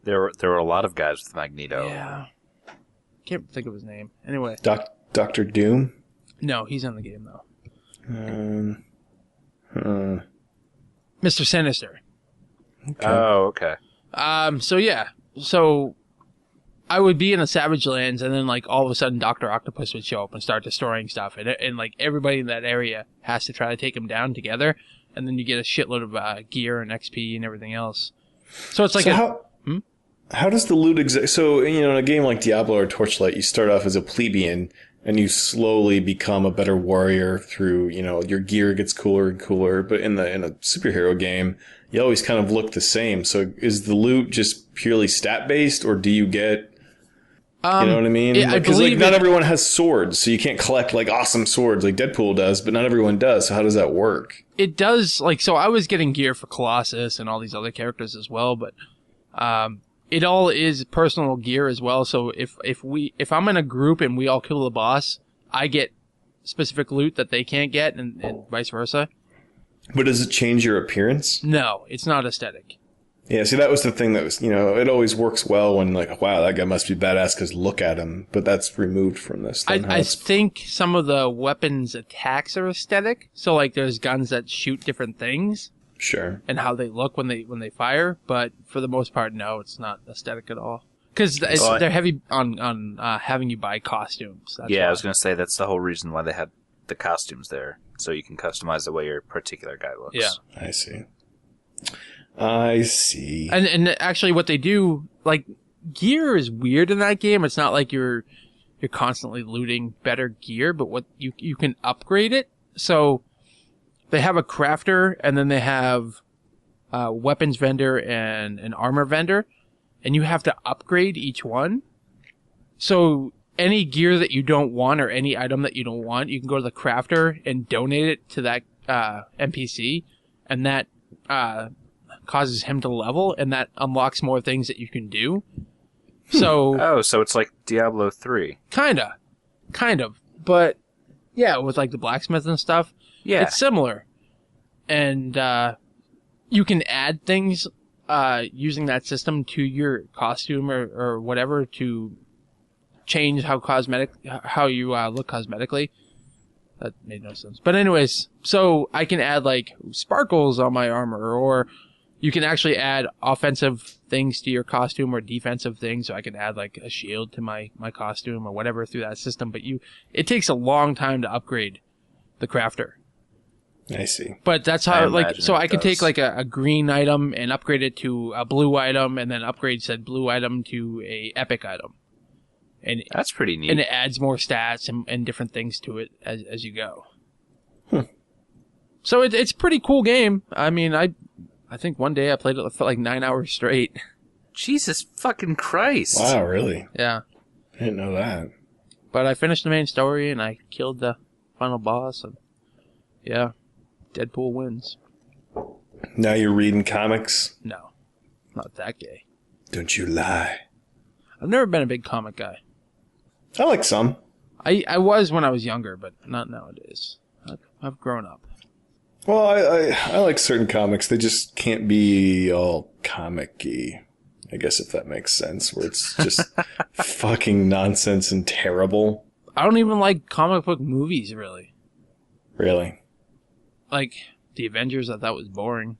There were a lot of guys with Magneto. Yeah. Can't think of his name. Anyway. Dr. Doom? No, he's in the game, though. Mr. Sinister. Okay. Oh, okay. So yeah. So I would be in the Savage Lands, and then like all of a sudden Dr. Octopus would show up and start destroying stuff. And like everybody in that area has to try to take him down together. And then you get a shitload of gear and XP and everything else. So it's like how does the loot exist? So, in a game like Diablo or Torchlight, you start off as a plebeian and you slowly become a better warrior through, your gear gets cooler and cooler. But in a superhero game, you always kind of look the same. So is the loot just purely stat based, or do you get, you know what I mean? Because not everyone has swords, so you can't collect like awesome swords like Deadpool does, but not everyone does. So how does that work? It does, so I was getting gear for Colossus and all these other characters as well, but it all is personal gear as well. So if I'm in a group and we all kill the boss, I get specific loot that they can't get, and vice versa. But does it change your appearance? No, it's not aesthetic. Yeah, see, that was the thing that was, it always works well when, like, wow, that guy must be badass because look at him. But that's removed from this. I think some of the weapons' attacks are aesthetic. So, like, there's guns that shoot different things. Sure. And how they look when they fire. But for the most part, no, it's not aesthetic at all. Because they're heavy on having you buy costumes. That's why. I was going to say, that's the whole reason why they had the costumes there. So you can customize the way your particular guy looks. Yeah. I see. And actually what they do, like, gear is weird in that game. It's not like you're constantly looting better gear, but what you can upgrade it So they have a crafter, and then they have a weapons vendor and an armor vendor, and you have to upgrade each one. So any gear that you don't want or any item that you don't want, you can go to the crafter and donate it to that NPC, and that causes him to level, and that unlocks more things that you can do. So so it's like Diablo 3. Kind of. But, yeah, with, like, the blacksmith and stuff, it's similar. And you can add things using that system to your costume or whatever to change how you look cosmetically. That made no sense. But anyways, so I can add, like, sparkles on my armor, or you can actually add offensive things to your costume or defensive things. So I can add, like, a shield to my costume or whatever through that system. But it takes a long time to upgrade the crafter. I see. But that's how, like, so I could take, like, a green item and upgrade it to a blue item, and then upgrade said blue item to a epic item. And that's pretty neat. And it adds more stats and different things to it as you go. So it's a pretty cool game. I mean, I think one day I played it for like 9 hours straight. Jesus fucking Christ. Wow, really? Yeah. I didn't know that. But I finished the main story, and I killed the final boss, and yeah, Deadpool wins. Now you're reading comics? No, not that gay. Don't you lie. I've never been a big comic guy. I like some. I was when I was younger, but not nowadays. I've grown up. Well, I like certain comics. They just can't be all comic-y, I guess, if that makes sense, where it's just fucking nonsense and terrible. I don't even like comic book movies, really. Really? Like, The Avengers, I thought was boring.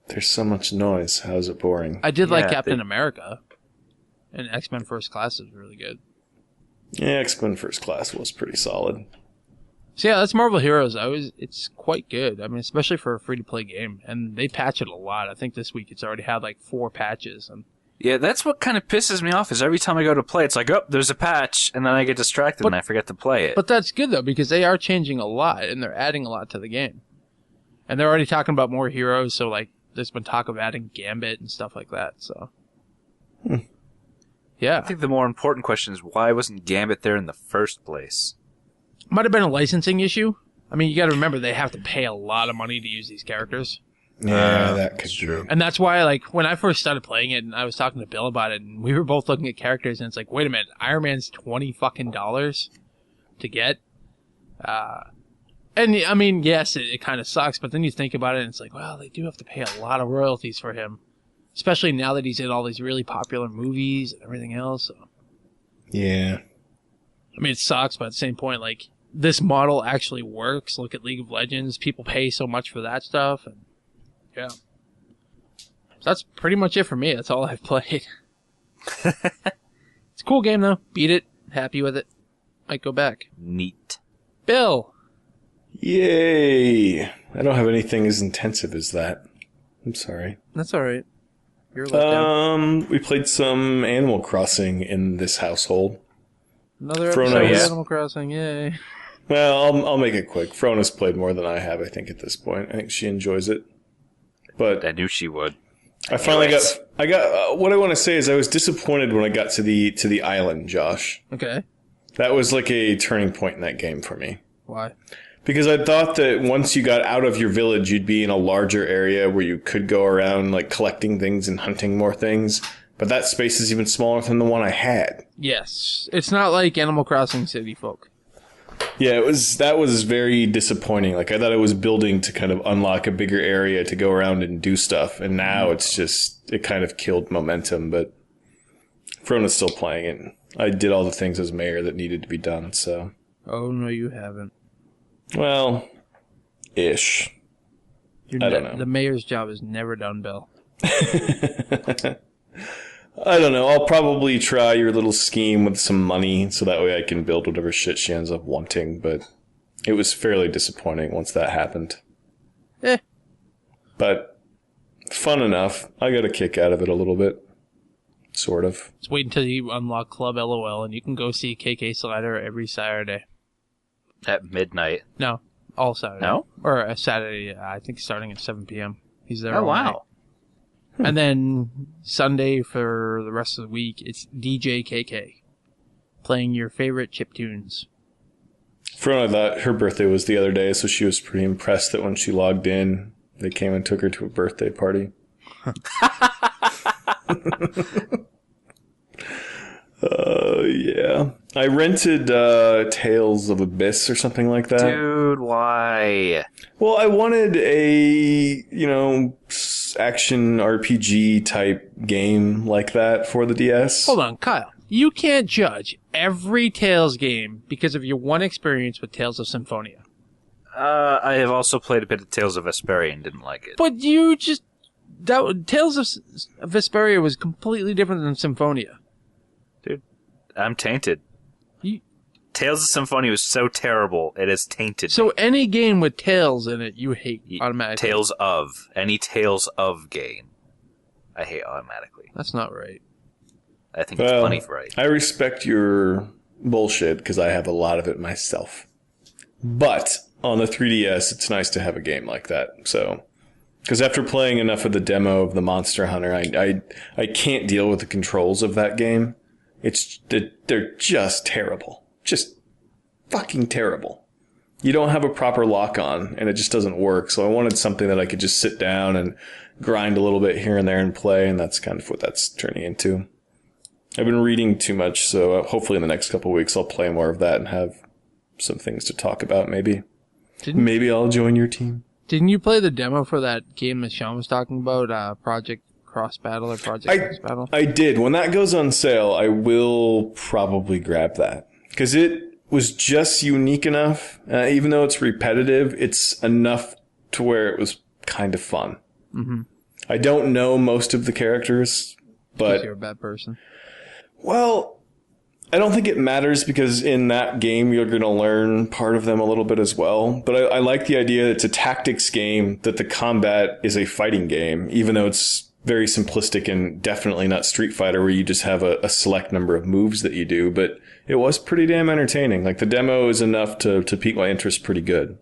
There's so much noise. How is it boring? I did like Captain America. And X-Men First Class is really good. Yeah, X-Men First Class was pretty solid. So yeah, that's Marvel Heroes. It's quite good. I mean, especially for a free-to-play game. And they patch it a lot. I think this week it's already had like 4 patches. And yeah, that's what kind of pisses me off, is every time I go to play, it's like, oh, there's a patch, and then I get distracted and I forget to play it. But that's good, though, because they are changing a lot, and they're adding a lot to the game. And they're already talking about more heroes, so like there's been talk of adding Gambit and stuff like that, so... Yeah. I think the more important question is, why wasn't Gambit there in the first place? Might have been a licensing issue. I mean, you got to remember, they have to pay a lot of money to use these characters. Yeah, that could be true. And that's why, like, when I first started playing it, and I was talking to Bill about it, and we were both looking at characters, and it's like, wait a minute, Iron Man's $20 fucking to get? And, I mean, yes, it kind of sucks, but then you think about it, and it's like, well, they do have to pay a lot of royalties for him. Especially now that he's in all these really popular movies and everything else. So. Yeah. I mean, it sucks, but at the same point, like, this model actually works. Look at League of Legends. People pay so much for that stuff. And yeah. So that's pretty much it for me. That's all I've played. It's a cool game, though. Beat it. Happy with it. Might go back. Neat. Bill. Yay. I don't have anything as intensive as that. I'm sorry. That's all right. You're let down. We played some Animal Crossing in this household. Another episode of Animal Crossing, yay. Well, I'll make it quick. Frona's played more than I have, I think, at this point. I think she enjoys it. But I knew she would. I finally got what I want to say is I was disappointed when I got to the island, Josh. Okay. That was like a turning point in that game for me. Why? Because I thought that once you got out of your village, you'd be in a larger area where you could go around like collecting things and hunting more things. But that space is even smaller than the one I had. Yes. It's not like Animal Crossing City Folk. Yeah, that was very disappointing. Like, I thought I was building to kind of unlock a bigger area to go around and do stuff. And now it kind of killed momentum. But Frona's still playing it. I did all the things as mayor that needed to be done, so. Oh, no, you haven't. Well, ish. I don't know. The mayor's job is never done, Bill. I don't know. I'll probably try your little scheme with some money so that way I can build whatever shit she ends up wanting, but it was fairly disappointing once that happened. But fun enough. I got a kick out of it a little bit. Sort of. Just wait until you unlock Club LOL and you can go see KK Slider every Saturday. At midnight. No, all Saturday. No? Or a Saturday, I think starting at 7 p.m. He's there Oh, all wow. night. And then Sunday for the rest of the week, it's DJ KK playing your favorite chiptunes. For all of that, her birthday was the other day, so she was pretty impressed that when she logged in, they came and took her to a birthday party. Yeah. I rented Tales of Abyss or something like that. Dude, why? Well, I wanted a, action RPG type game like that for the DS. Hold on, Kyle. You can't judge every Tales game because of your one experience with Tales of Symphonia. I have also played a bit of Tales of Vesperia and didn't like it. But you just... Tales of Vesperia was completely different than Symphonia. Dude, I'm tainted. Tales of Symphonia was so terrible, it has tainted me. So any game with Tales in it, you hate automatically. Any Tales of game, I hate automatically. That's not right. I think it's plenty right. I respect your bullshit because I have a lot of it myself. But on the 3DS, it's nice to have a game like that. So, because after playing enough of the demo of the Monster Hunter, I can't deal with the controls of that game. They're just terrible. Just fucking terrible. You don't have a proper lock on, and it just doesn't work. So I wanted something that I could just sit down and grind a little bit here and there and play, and that's kind of what that's turning into. I've been reading too much, so hopefully in the next couple of weeks I'll play more of that and have some things to talk about, maybe. Maybe I'll join your team. Didn't you play the demo for that game that Sean was talking about, Project Cross Battle or Project Cross Battle? I did. When that goes on sale, I will probably grab that. Because it was just unique enough. Even though it's repetitive, it's enough to where it was kind of fun. Mm-hmm. I don't know most of the characters, but... You're a bad person. Well, I don't think it matters because in that game you're going to learn part of them a little bit as well. But I like the idea that it's a tactics game, that the combat is a fighting game, even though it's very simplistic and definitely not Street Fighter where you just have a select number of moves that you do. But it was pretty damn entertaining. Like the demo is enough to pique my interest pretty good.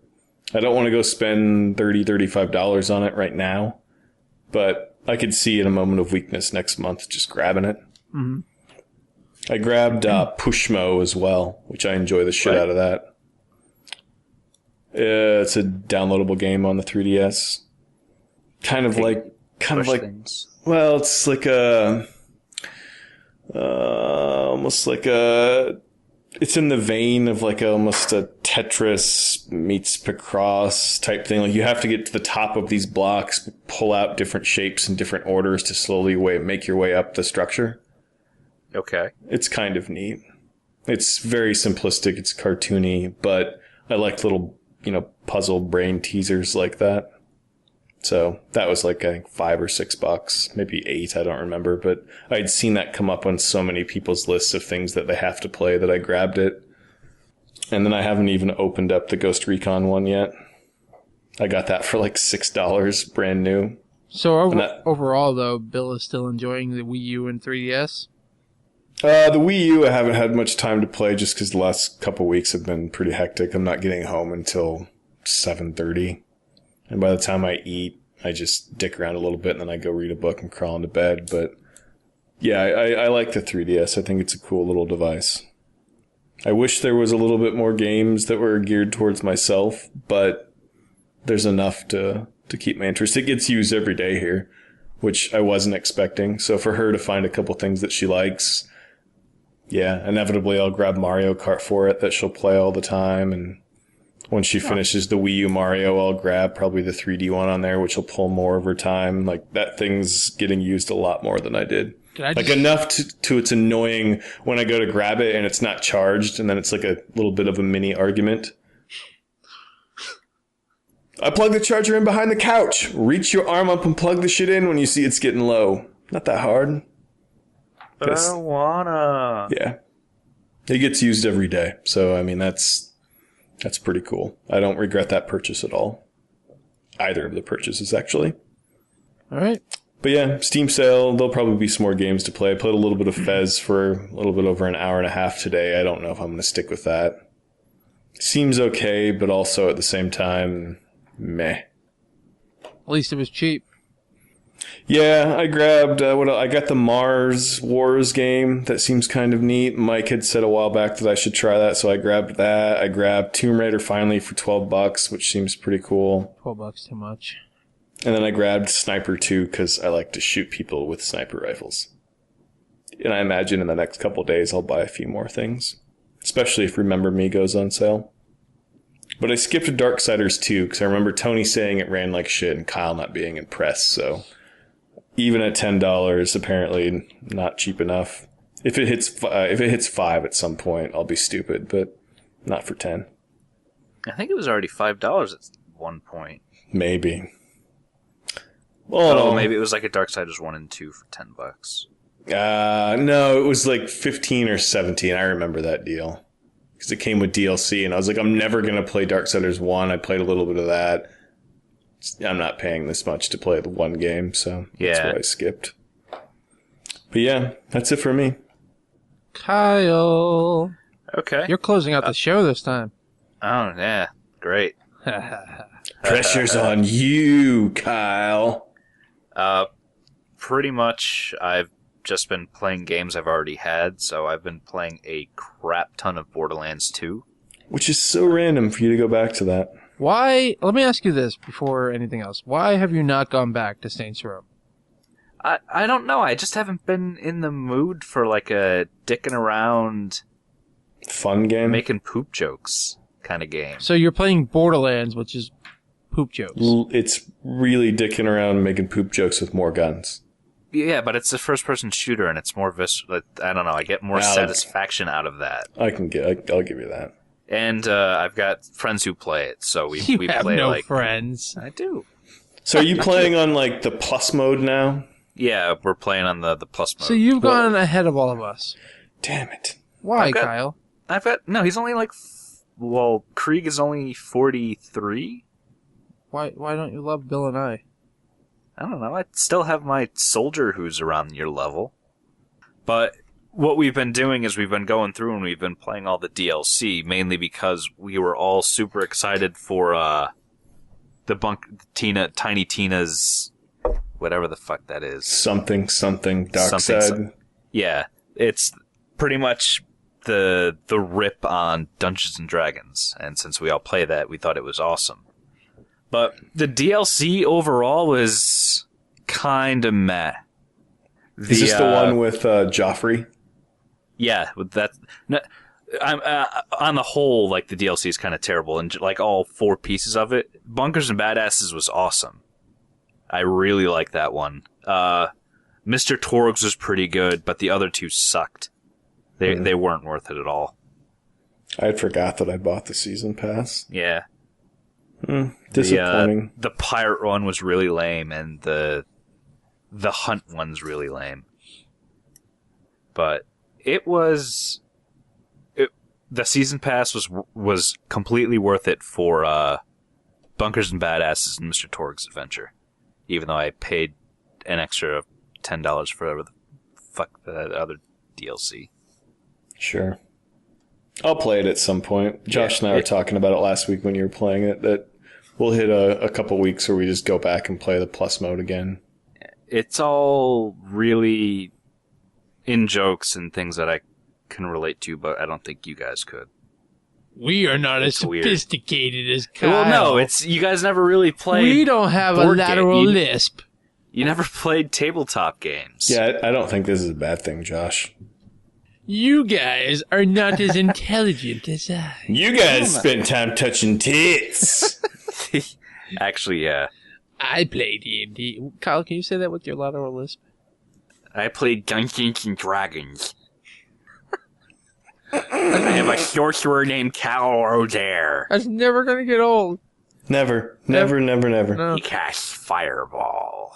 I don't want to go spend $30, $35 on it right now, but I could see in a moment of weakness next month just grabbing it. Mm-hmm. I grabbed Pushmo as well, which I enjoy the shit out of that. It's a downloadable game on the 3DS. Kind of like, things. well, it's like almost like it's in the vein of like almost a Tetris meets Picross type thing. Like you have to get to the top of these blocks, pull out different shapes and different orders to slowly make your way up the structure. Okay. It's kind of neat. It's very simplistic. It's cartoony, but I like little, puzzle brain teasers like that. So that was like, I think $5 or $6, maybe $8. I don't remember, but I'd seen that come up on so many people's lists of things that they have to play that I grabbed it. And then I haven't even opened up the Ghost Recon one yet. I got that for like $6, brand new. So overall, though, Bill is still enjoying the Wii U and 3DS? The Wii U, I haven't had much time to play just because the last couple weeks have been pretty hectic. I'm not getting home until 7:30. And by the time I eat, I just dick around a little bit and then I go read a book and crawl into bed. But yeah, I like the 3DS. I think it's a cool little device. I wish there was a little bit more games that were geared towards myself, but there's enough to keep my interest. It gets used every day here, which I wasn't expecting. So for her to find a couple things that she likes... Yeah, inevitably I'll grab Mario Kart for it that she'll play all the time, and when she finishes the Wii U Mario, I'll grab probably the 3D one on there, which will pull more over time. Like, that thing's getting used a lot more than I did. Enough to it's annoying when I go to grab it and it's not charged, and then it's like a little bit of a mini argument. I plug the charger in behind the couch. Reach your arm up and plug the shit in when you see it's getting low. Not that hard. But I don't wanna. Yeah. It gets used every day. So, I mean, that's pretty cool. I don't regret that purchase at all. Either of the purchases, actually. All right. But yeah, Steam sale, there'll probably be some more games to play. I played a little bit of Fez for a little bit over an hour and a half today. I don't know if I'm going to stick with that. Seems okay, but also at the same time, meh. At least it was cheap. Yeah, I grabbed I got the Mars Wars game. That seems kind of neat. Mike had said a while back that I should try that, so I grabbed that. I grabbed Tomb Raider finally for $12, which seems pretty cool. $12 too much. And then I grabbed Sniper 2 because I like to shoot people with sniper rifles. And I imagine in the next couple days I'll buy a few more things, especially if Remember Me goes on sale. But I skipped Darksiders 2 because I remember Tony saying it ran like shit and Kyle not being impressed, so even at $10, apparently not cheap enough. If it hits $5 at some point, I'll be stupid, but not for 10. I think it was already $5 at one point. Maybe. Oh, maybe it was like a Darksiders 1 and 2 for $10. No, it was like 15 or 17. I remember that deal because it came with DLC, and I was like, I'm never gonna play Darksiders 1. I played a little bit of that. I'm not paying this much to play the one game, so that's why I skipped. But yeah, that's it for me. Kyle. Okay. You're closing out the show this time. Oh, yeah. Great. Pressure's on you, Kyle. Pretty much, I've just been playing games I've already had, so I've been playing a crap ton of Borderlands 2. Which is so random for you to go back to that. Why? Let me ask you this before anything else. Why have you not gone back to Saints Row? I don't know. I just haven't been in the mood for like a dicking around, fun game, making poop jokes kind of game. So you're playing Borderlands, which is poop jokes. It's really dicking around making poop jokes with more guns. Yeah, but it's a first-person shooter, and it's more I don't know. I get more satisfaction out of that. I'll give you that. And I've got friends who play it, so we have play no friends. I do. So are you playing on like the plus mode now? Yeah, we're playing on the plus mode. So you've gone ahead of all of us. Damn it! Why, Kyle? He's only like. Krieg is only 43. Why don't you love Bill and I? I don't know. I still have my soldier who's around your level. But what we've been doing is we've been going through and we've been playing all the DLC, mainly because we were all super excited for Tiny Tina's whatever the fuck that is. Something dark side. Yeah, it's pretty much the rip on Dungeons and Dragons, and since we all play that, we thought it was awesome. But the DLC overall was kind of meh. Is this the one with Joffrey? Yeah, with that. No, on the whole, like the DLC is kind of terrible, and like all 4 pieces of it, Bunkers and Badasses was awesome. I really like that one. Mr. Torgs was pretty good, but the other 2 sucked. They weren't worth it at all. I forgot that I bought the season pass. Yeah. Disappointing. The pirate one was really lame, and the hunt one's really lame. But the season pass was completely worth it for Bunkers and Badasses and Mr. Torg's Adventure, even though I paid an extra $10 for whatever the fuck the other DLC. Sure. I'll play it at some point. Josh and I were talking about it last week when you were playing it, that we'll hit a couple weeks where we just go back and play the plus mode again. It's all really in jokes and things that I can relate to, but I don't think you guys could. We are not as sophisticated as Kyle. Well, no, you guys never really played. We don't have a lateral lisp. You never played tabletop games. Yeah, I don't think this is a bad thing, Josh. You guys are not as intelligent as I. You guys spend time touching tits. Actually, yeah. I play D&D. Kyle, can you say that with your lateral lisp? I played Dungeons and Dragons. I have a sorcerer named Cal there. That's never gonna get old. Never. No. He casts Fireball.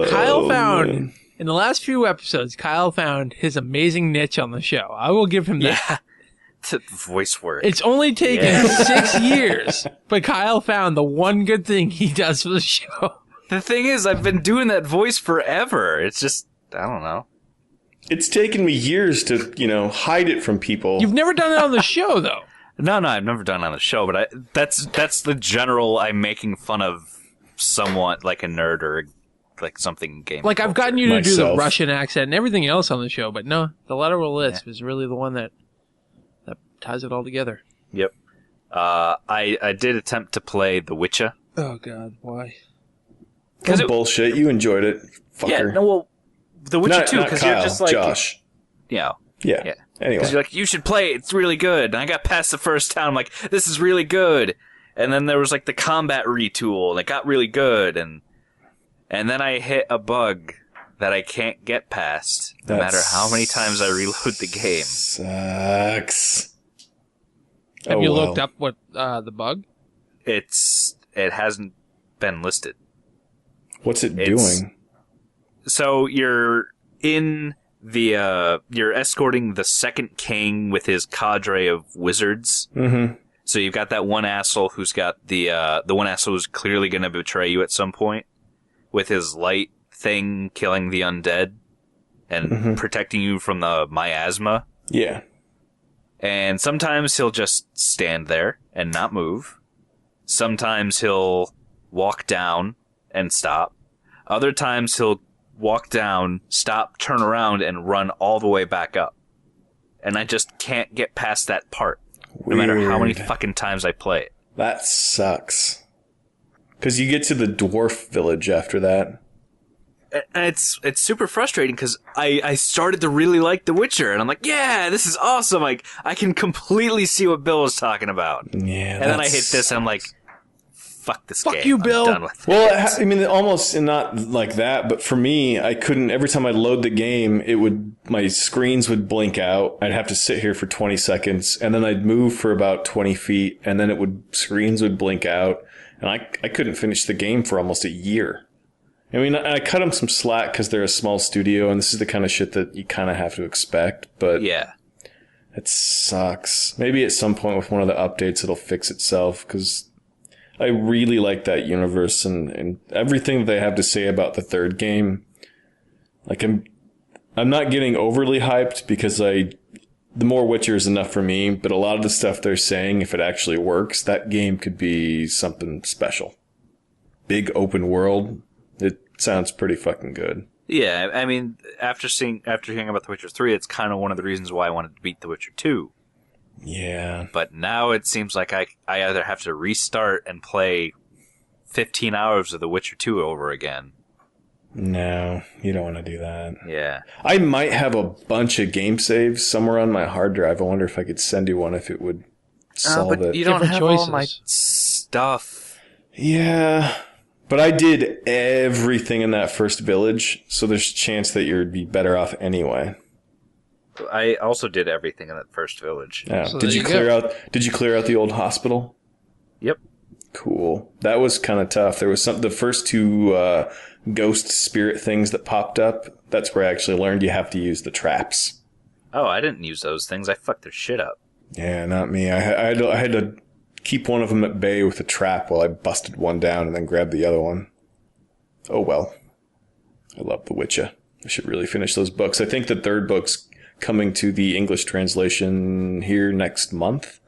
Kyle found, in the last few episodes, Kyle found his amazing niche on the show. I will give him that. Yeah. Voice work. It's only taken 6 years, but Kyle found the one good thing he does for the show. The thing is, I've been doing that voice forever. It's just, I don't know. It's taken me years to, hide it from people. You've never done it on the show, though. No, I've never done it on the show, but that's the general. I'm making fun of somewhat like a nerd or like something game. Like, I've gotten you to do Myself. the Russian accent and everything else on the show, but no, the lateral lisp is really the one that ties it all together. Yep. I did attempt to play The Witcher. Oh, God, why? Because bullshit. You enjoyed it, fucker. Yeah, no, well, The Witcher 2, because you're just like... Josh. Yeah. Yeah. Anyway. Because you're like, you should play it, it's really good. And I got past the first town, I'm like, this is really good. And then there was like the combat retool, and it got really good. And then I hit a bug that I can't get past, no matter how many times I reload the game. Sucks. Have you looked up what the bug? It hasn't been listed. What's it doing? So you're in the you're escorting the second king with his cadre of wizards. Mm-hmm. So you've got that one asshole who's got the one asshole who's clearly going to betray you at some point with his light thing killing the undead and protecting you from the miasma. Yeah. And sometimes he'll just stand there and not move. Sometimes he'll walk down and stop. Other times he'll walk down, stop, turn around, and run all the way back up. And I just can't get past that part, no matter how many fucking times I play it. That sucks. Because you get to the dwarf village after that. And it's super frustrating because I started to really like The Witcher, and I'm like, yeah, this is awesome. Like, I can completely see what Bill was talking about. Yeah. And then I hit this, and I'm like, fuck this game. Fuck you, Bill. I'm done with it. Well, I mean, almost not like that, but for me, I couldn't, every time I'd load the game, my screens would blink out. I'd have to sit here for 20 seconds, and then I'd move for about 20 feet, and then screens would blink out, and I couldn't finish the game for almost a year. I mean, I cut them some slack because they're a small studio, and this is the kind of shit that you kind of have to expect, but yeah, it sucks. Maybe at some point with one of the updates, it'll fix itself, because I really like that universe and everything that they have to say about the third game. Like, I'm not getting overly hyped because the more Witcher is enough for me, but a lot of the stuff they're saying, if it actually works, that game could be something special. Big open world. It sounds pretty fucking good. Yeah, I mean, after hearing about The Witcher 3, it's kind of one of the reasons why I wanted to beat The Witcher 2. Yeah. But now it seems like I either have to restart and play 15 hours of The Witcher 2 over again. No, you don't want to do that. Yeah. I might have a bunch of game saves somewhere on my hard drive. I wonder if I could send you one if it would solve but it. you don't Different have choices. all my stuff. Yeah. But I did everything in that first village, so there's a chance that you'd be better off anyway. I also did everything in that first village. Yeah. So Did you clear out the old hospital? Yep. Cool. That was kind of tough. There was the first two ghost spirit things that popped up. That's where I actually learned you have to use the traps. Oh, I didn't use those things. I fucked their shit up. Yeah, not me. I had to keep one of them at bay with a trap while I busted one down and then grabbed the other one. Oh well. I love The Witcher. I should really finish those books. I think the third book's coming to the English translation here next month.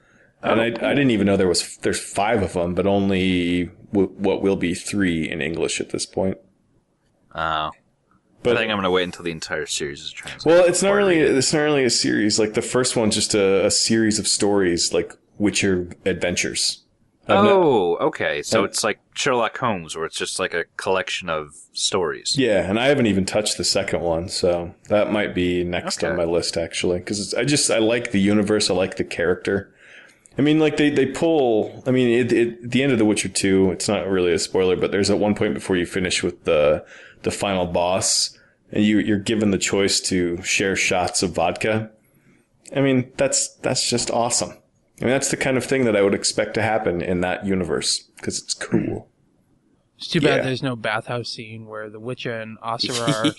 And I didn't even know there's 5 of them, but only what will be 3 in English at this point. Oh. But I think I'm going to wait until the entire series is translated. well, it's not really a series. Like, the first one's just a series of stories, like Witcher adventures. Okay. So it's like Sherlock Holmes, where it's just like a collection of stories. Yeah, and I haven't even touched the second one, so that might be next on my list, actually. Because I like the universe, I like the character. I mean, like, they pull... I mean, at the end of The Witcher 2, it's not really a spoiler, but there's at one point before you finish with the final boss, and you're given the choice to share shots of vodka. I mean, that's just awesome. I mean, that's the kind of thing that I would expect to happen in that universe, because it's cool. It's too bad there's no bathhouse scene where the Witcher and Asura are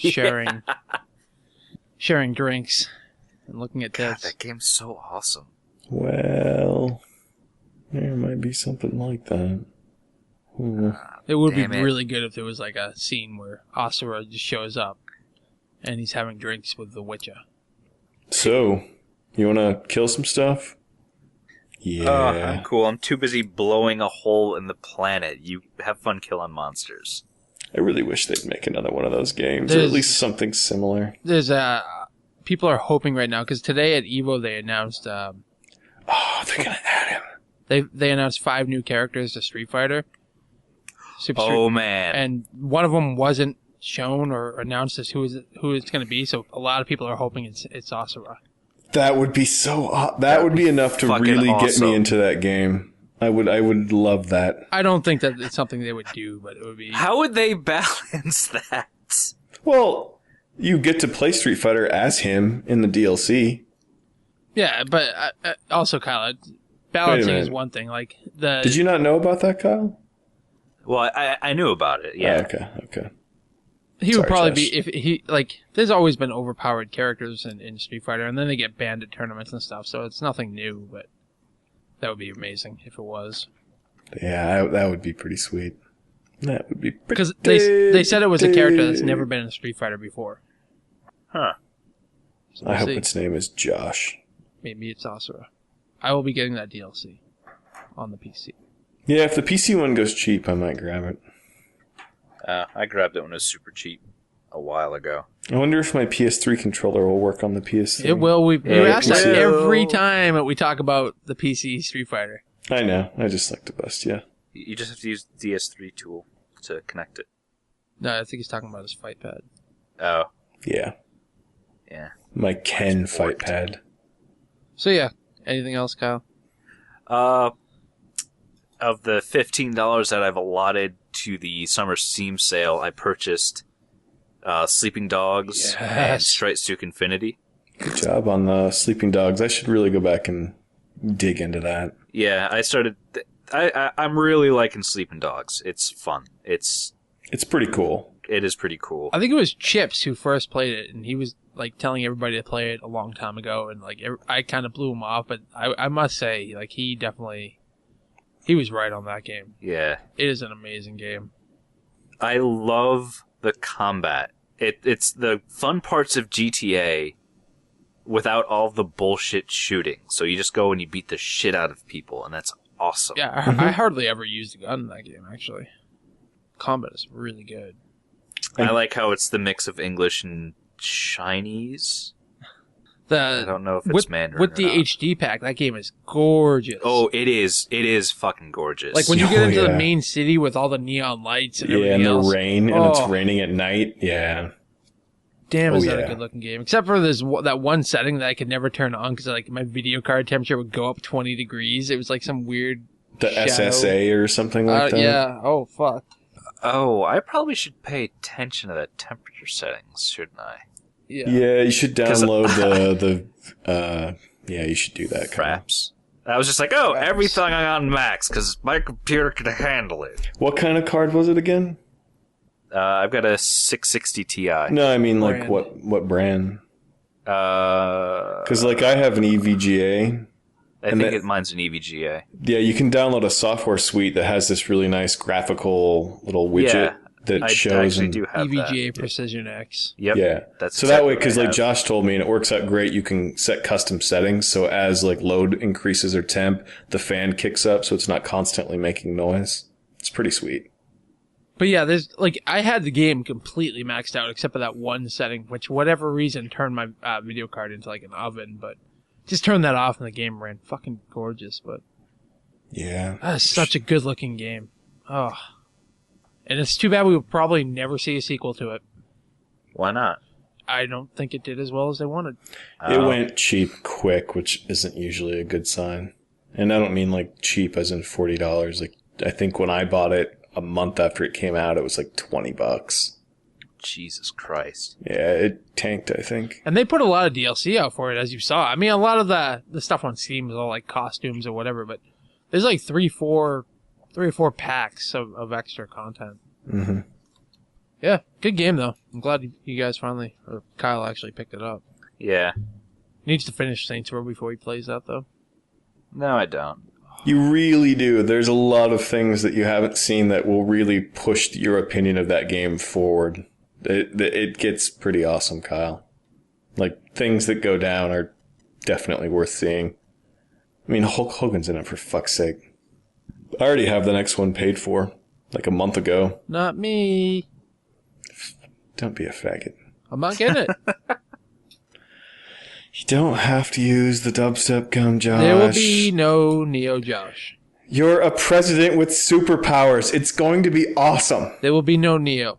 sharing drinks and looking at God, tits. that game's so awesome. Well, there might be something like that. It would be really good if there was like a scene where Asura just shows up and he's having drinks with the Witcher. So, you want to kill some stuff? Yeah. I'm cool. I'm too busy blowing a hole in the planet. You have fun killing monsters. I really wish they'd make another one of those games, or at least something similar. There's people are hoping right now, because today at EVO they announced... they're going to add him. They announced 5 new characters to Street Fighter. Man. And one of them wasn't shown or announced as who it's going to be, so a lot of people are hoping it's Asura. That would be that would be enough to really get me into that game. I would love that. I don't think that it's something they would do, but it would be... How would they balance that? Well, you get to play Street Fighter as him in the DLC. Yeah, but also, Kyle, balancing is one thing. Like Did you not know about that, Kyle? Well, I knew about it, yeah. Oh, okay. He would probably be, if he, like, there's always been overpowered characters in Street Fighter, and then they get banned at tournaments and stuff, so it's nothing new, but that would be amazing if it was. Yeah, that would be pretty sweet. That would be pretty... Because they said it was a character that's never been in Street Fighter before. Huh. So I hope its name is Josh. Maybe it's Asura. I will be getting that DLC on the PC. Yeah, if the PC one goes cheap, I might grab it. I grabbed it when it was super cheap a while ago. I wonder if my PS3 controller will work on the PS3. It will. We ask that every time that we talk about the PC Street Fighter. I know. I just like to bust, yeah. You just have to use the DS3 tool to connect it. No, I think he's talking about his fight pad. Oh. Yeah. Yeah. My Ken fight pad. So yeah, anything else, Kyle? Of the $15 that I've allotted to the summer Steam sale, I purchased Sleeping Dogs and Strike Infinity. Good job on the Sleeping Dogs. I should really go back and dig into that. Yeah, I started... I'm really liking Sleeping Dogs. It's fun. It's pretty cool. It is pretty cool. I think it was Chips who first played it, and he was like telling everybody to play it a long time ago, and like I kind of blew him off, but I must say, like, he was right on that game. Yeah. It is an amazing game. I love the combat. It's the fun parts of GTA without all the bullshit shooting. So you just go and you beat the shit out of people, and that's awesome. Yeah, I hardly ever used a gun in that game, actually. Combat is really good. I like how it's the mix of English and Chinese. I don't know if it's Mandarin with the or not. HD pack, that game is gorgeous. Oh, it is. It is fucking gorgeous. Like when you get into the main city with all the neon lights and everything else. The rain, and it's raining at night. Yeah. Damn, is that a good looking game? Except for that one setting that I could never turn on because like my video card temperature would go up 20 degrees. It was like some weird SSA or something like that. Yeah. Oh fuck. Oh, I probably should pay attention to the temperature settings, shouldn't I? Yeah, you should download you should do that. Fraps. I was just like, everything on max, because my computer can handle it. What kind of card was it again? I've got a 660 Ti. No, I mean, like, what brand? Because, like, I have an EVGA. I think mine's an EVGA. Yeah, you can download a software suite that has this really nice graphical little widget that shows. I actually do have EVGA that. Precision X. Yep. Yeah. That's so that way, because like Josh told me, and it works out great, you can set custom settings. So as like load increases or temp, the fan kicks up so it's not constantly making noise. It's pretty sweet. But yeah, there's like I had the game completely maxed out except for that one setting, which whatever reason turned my video card into like an oven. But just turned that off and the game ran fucking gorgeous. But yeah, that's such a good looking game. Oh, and it's too bad we will probably never see a sequel to it. Why not? I don't think it did as well as they wanted. It went cheap quick, which isn't usually a good sign. And I don't mean like cheap as in $40. Like I think when I bought it a month after it came out, it was like $20. Jesus Christ. Yeah, it tanked, I think. And they put a lot of DLC out for it, as you saw. I mean, a lot of the stuff on Steam is all like costumes or whatever, but there's like three or four packs of extra content. Mm-hmm. Yeah, good game though. I'm glad you guys finally, or Kyle actually picked it up. Yeah. Needs to finish Saints Row before he plays that though. No, I don't. You really do. There's a lot of things that you haven't seen that will really push your opinion of that game forward. It gets pretty awesome, Kyle. Like, things that go down are definitely worth seeing. I mean, Hulk Hogan's in it, for fuck's sake. I already have the next one paid for, like a month ago. Not me. Don't be a faggot. I'm not getting it. You don't have to use the dubstep gun, Josh. There will be no Neo Josh. You're a president with superpowers. It's going to be awesome. There will be no Neo.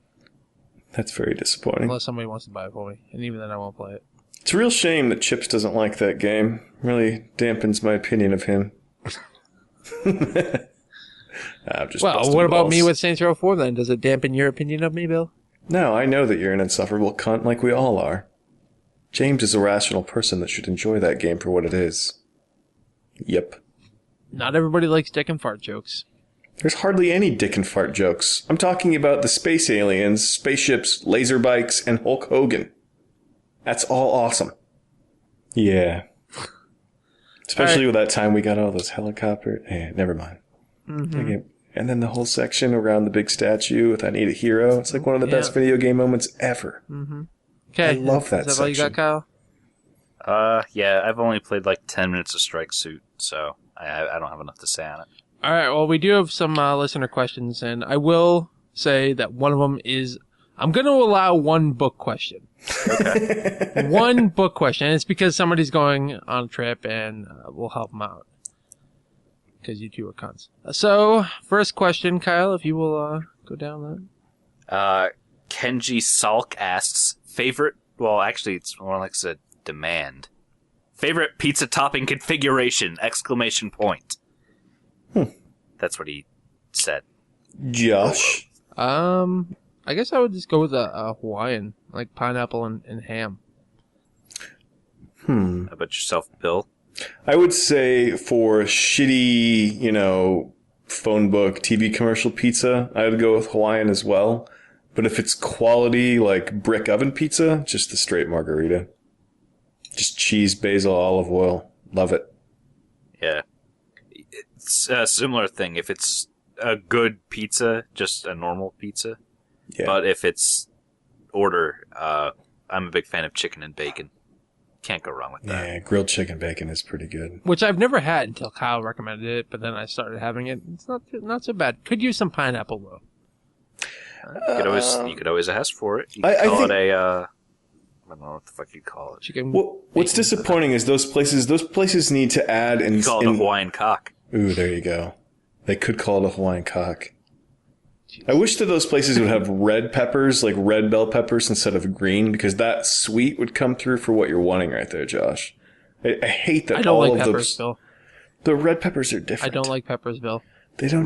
That's very disappointing. Unless somebody wants to buy it for me. And even then, I won't play it. It's a real shame that Chips doesn't like that game. Really dampens my opinion of him. I'm just well, what about me with Saints Row 4 then? Does it dampen your opinion of me, Bill? No, I know that you're an insufferable cunt like we all are. James is a rational person that should enjoy that game for what it is. Yep. Not everybody likes dick and fart jokes. There's hardly any dick and fart jokes. I'm talking about the space aliens, spaceships, laser bikes, and Hulk Hogan. That's all awesome. Yeah. Especially with that time we got all those helicopters. Never mind. Mm-hmm. Okay. And then the whole section around the big statue with I Need a Hero. It's like one of the best video game moments ever. Mm-hmm. Okay. I love that section. Is that all you got, Kyle? Yeah, I've only played like 10 minutes of Strike Suit, so I don't have enough to say on it. All right, well, we do have some listener questions, and I will say that one of them is, I'm going to allow one book question. Okay. One book question, and it's because somebody's going on a trip, and we'll help them out. Because you two are cunts. So, first question, Kyle, if you will go down that. Kenji Salk asks, actually, it's more like a demand. Favorite pizza topping configuration! ! That's what he said. Josh? I guess I would just go with a Hawaiian, like pineapple and ham. How about yourself, Bill? I would say for shitty, phone book, TV commercial pizza, I would go with Hawaiian as well. But if it's quality, like brick oven pizza, just the straight margarita. Just cheese, basil, olive oil. Love it. Yeah. It's a similar thing. If it's a good pizza, just a normal pizza. Yeah. But if it's order, I'm a big fan of chicken and bacon. Can't go wrong with that. Yeah, grilled chicken bacon is pretty good. Which I've never had until Kyle recommended it, but then I started having it. It's not so bad. Could use some pineapple though. You could always ask for it. You could call it a I don't know what the fuck you call it. Chicken. What's disappointing is those places need to add and call it a Hawaiian cock. Ooh, there you go. They could call it a Hawaiian cock. I wish that those places would have red peppers, like red bell peppers instead of green, because that sweet would come through for what you're wanting right there, Josh. I hate that. I don't like peppers, Bill. The red peppers are different. I don't like peppers, Bill. They don't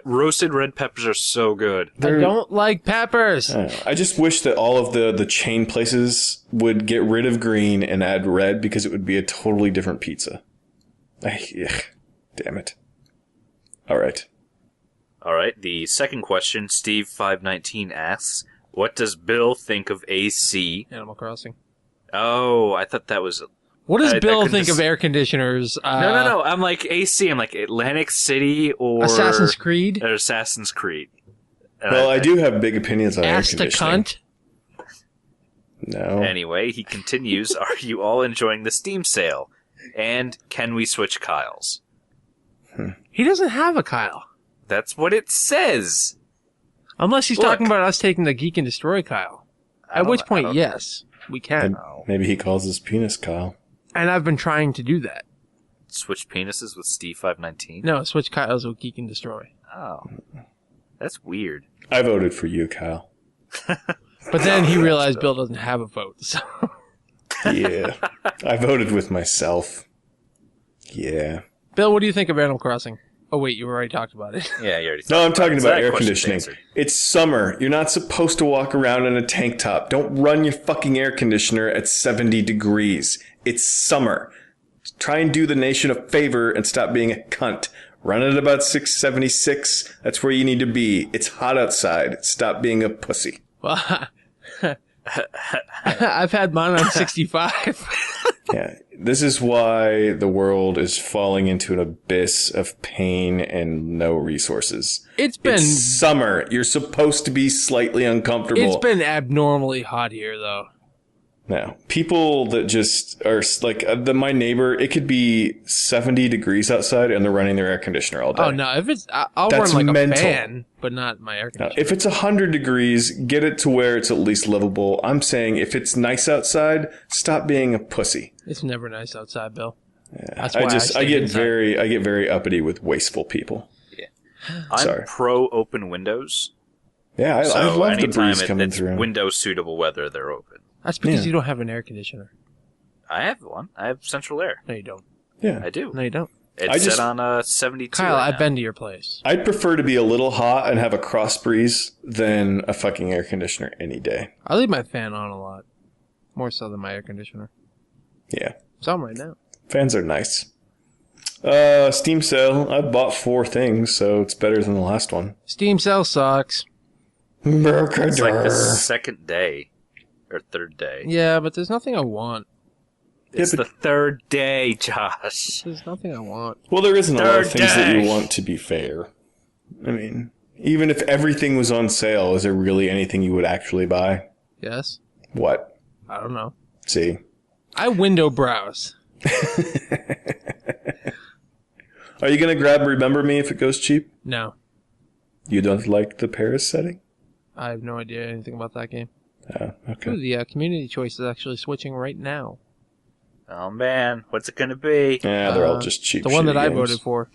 roasted red peppers are so good. I don't like peppers. I just wish that all of the chain places would get rid of green and add red, because it would be a totally different pizza. Damn it. All right. The second question, Steve519 asks, what does Bill think of AC? Animal Crossing. Oh, I thought that was... What does Bill think of air conditioners? No. I'm like AC. I'm like Atlantic City or... Assassin's Creed? Or Assassin's Creed. Well, I do have big opinions on air conditioning. Cunt? No. Anyway, he continues, are you all enjoying the Steam sale? And can we switch Kyles? He doesn't have a Kyle. That's what it says. Unless he's talking about us taking the Geek and Destroy Kyle. At which point, yes, we can. Maybe he calls his penis Kyle. And I've been trying to do that. Switch penises with Steve519? No, switch Kyles with Geek and Destroy. Oh. That's weird. I voted for you, Kyle. But then he realized Bill doesn't have a vote, so... Yeah. I voted with myself. Yeah. Bill, what do you think of Animal Crossing? Oh, wait, you already talked about it. Yeah, you already talked No, I'm talking about air question conditioning. It's summer. You're not supposed to walk around in a tank top. Don't run your fucking air conditioner at 70 degrees. It's summer. Try and do the nation a favor and stop being a cunt. Run at about 676. That's where you need to be. It's hot outside. Stop being a pussy. Well, I've had mine on 65. Yeah. This is why the world is falling into an abyss of pain and no resources. It's summer. You're supposed to be slightly uncomfortable. It's been abnormally hot here, though. No. People that just are like my neighbor, it could be 70 degrees outside and they're running their air conditioner all day. Oh, no. If it's, I'll That's run like mental. a fan, but not my air conditioner. If it's 100 degrees, get it to where it's at least livable. I'm saying if it's nice outside, stop being a pussy. It's never nice outside, Bill. Yeah. That's why I get very uppity with wasteful people. Yeah. I'm pro open windows. Yeah, I love the breeze coming it's through. Window suitable weather, they're open. That's because you don't have an air conditioner. I have one. I have central air. No, you don't. Yeah. I do. No, you don't. It's set on 72 Kyle, right I've now. been to your place. I'd prefer to be a little hot and have a cross breeze than a fucking air conditioner any day. I leave my fan on a lot. More so than my air conditioner. Yeah. Some right now. Fans are nice. Steam sale. I bought 4 things, so it's better than the last one. Steam sale sucks. It's like the second day. Or third day. Yeah, but there's nothing I want. It's the third day, Josh. There's nothing I want. Well, there isn't a lot of things that day. you want, to be fair. I mean, even if everything was on sale, is there really anything you would actually buy? Yes? What? I don't know. See? I window browse. Are you going to grab Remember Me if it goes cheap? No. You don't like the Paris setting? I have no idea anything about that game. Oh, okay. Ooh, the community choice is actually switching right now. Oh, man. What's it going to be? Yeah, they're all just cheap. The one that I games. voted for.